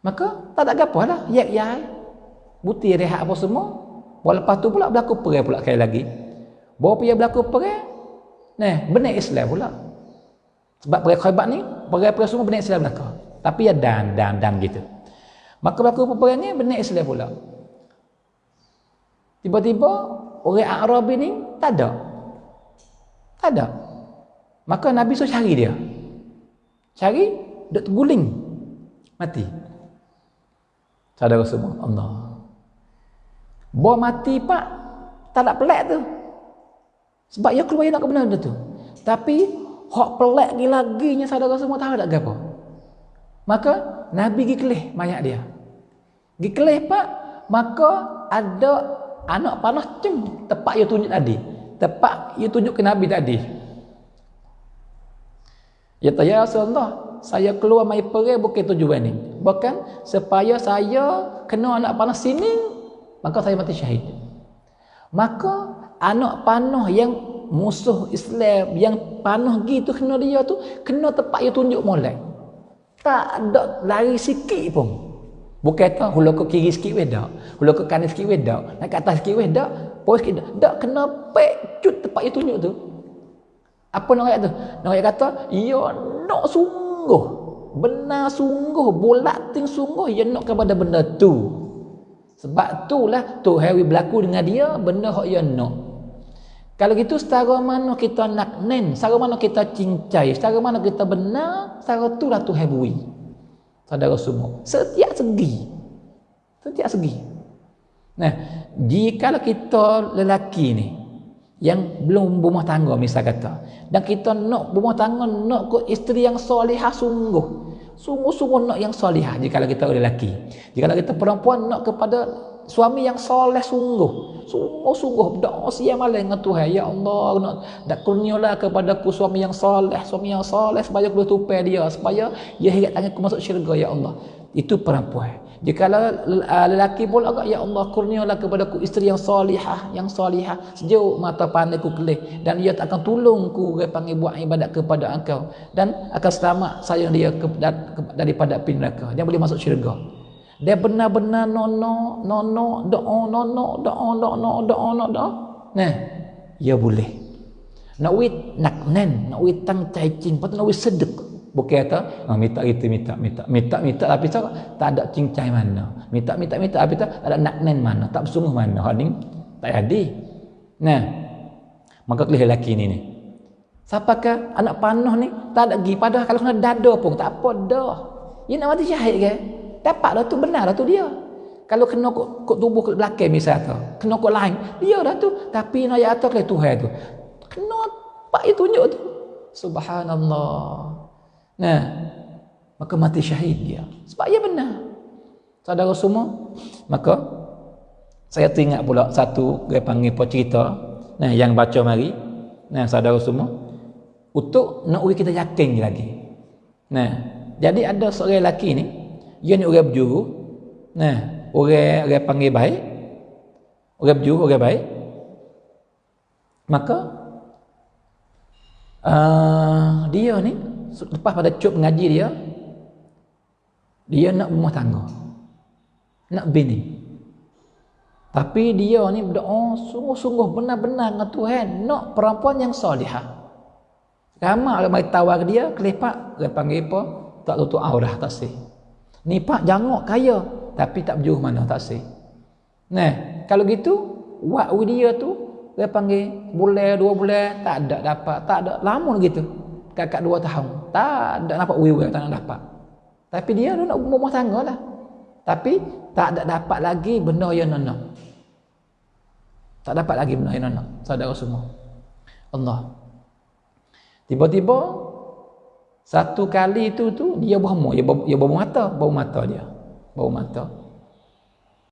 Speaker 1: maka tak ada apa lah, yak buti rehat apa semua. Lepas tu pula berlaku perang pula sekali lagi. Bawa dia berlaku perang, benar Islam pula. Sebab perang Khaybar ni, perang semua benar Islam berlaku. Tapi ya dan gitu. Maka berlaku perang ni benar Islam pula. Tiba-tiba orang Arabi ni tak ada. Maka Nabi suruh cari dia. Cari, duk terguling, mati. Saudara semua, Allah. Bawa mati pak, tak ada pelik tu. Sebab dia keluar nak ke benda tu. Tapi hak pelik lagi-laginya saudara semua tahu tak apa. Maka Nabi pergi kelih mayat dia. Pergi kelih pak, maka ada anak panah tepat dia tunjuk tadi. Tepat dia tunjuk ke Nabi tadi. Ya Rasulullah, saya keluar mai perang bukan tujuan ni. Bukan supaya saya kena anak panah sini, maka saya mati syahid. Maka anak panah yang musuh Islam yang panah gitu kena dia tu, kena tepat dia tunjuk molek. Tak ada lari sikit pun. Bukan tu hulur ke kiri sikit weh dak, hulur ke kanan sikit weh dak, naik ke atas sikit weh dak, pos sikit dak, kena pecut tepat dia tunjuk tu. Apa nak ayat tu? Nak ayat kata, ia nak sungguh, benar sungguh, bolating sungguh ia nak kepada benda tu. Sebab itulah Tuhan berlaku dengan dia benda hak ia nak. Kalau gitu setara mana kita nak setara mana kita cincai, setara mana kita benar, setara itulah Tuhan beri. Saudara semua, setiap segi. Nah, jika kita lelaki ni yang belum berumah tangga misal kata, dan kita nak berumah tangga, nak ke isteri yang solihah sungguh nak yang solihah. Jika kita lelaki, jika kita perempuan nak kepada suami yang soleh sungguh berdoa siang malam dengan Tuhan, ya Allah, dak kurnialah kepadaku suami yang soleh supaya aku tupai dia, supaya dia heret tanganku masuk syurga, ya Allah. Itu perempuan. Jika lelaki pula agak, ya Allah, kurnialah kepadaku isteri yang solihah, sejuk mata pandaiku kelih, dan ia tak akan tolongku panggil buat ibadat kepada Engkau, dan akan selamat sayang dia daripada api neraka, dia boleh masuk syurga. Dia benar-benar doa. Nah, ia boleh. Nak tang cai cing, patut nak sedek. Bukan kata minta tapi tak ada cincai mana. Minta tapi tak ada naknen mana, tak bersungguh mana. Hak ni tak jadi. Nah, maka kelih lelaki ni. Siapakah anak panah ni tak ada gi, padahal kalau kena dada pun tak apa dah. Dia nak mati syahid ke? Dapat dah tu, benar dah tu dia. Kalau kena kok tubuh ke belakang misal tu, kena kok lain, dia dah tu. Tapi nak ayat atas Tuhan tu. Kena pak itu tunjuk tu. Subhanallah. Nah, maka mati syahid dia. Sebab dia benar. Saudara semua, maka saya teringat pula satu dia panggil cerita. Nah, yang baca mari. Nah, saudara semua, untuk nak kita yakin lagi. Nah, jadi ada seorang lelaki ni, dia ni orang berjuru. Nah, orang panggil baik. Orang berjuru, orang baik. Maka dia ni lepas pada cuk mengaji dia nak rumah tangga. Nak bini. Tapi dia ni berdoa sungguh-sungguh benar-benar dengan Tuhan, nak perempuan yang solihah. Ramai orang mari tawar dia, kelepak, dia panggil apa? Tak tutup aurat, tak sih. Ni pak jangok kaya, tapi tak berjuruh mana, tak sih. Nah, kalau gitu, wak dia tu, dia panggil bulan, 2 bulan, tak ada dapat, tak ada lama gitu. Kakak 2 tahun, tak ada dapat wiwi, tak nak dapat. Tapi dia nak rumah tangga lah. Tapi tak ada dapat lagi benda yang nak. Tak dapat lagi benda yang nak. Saudara semua. Allah. Tiba-tiba satu kali tu dia berhemuk, dia bau mata dia. Bau mata.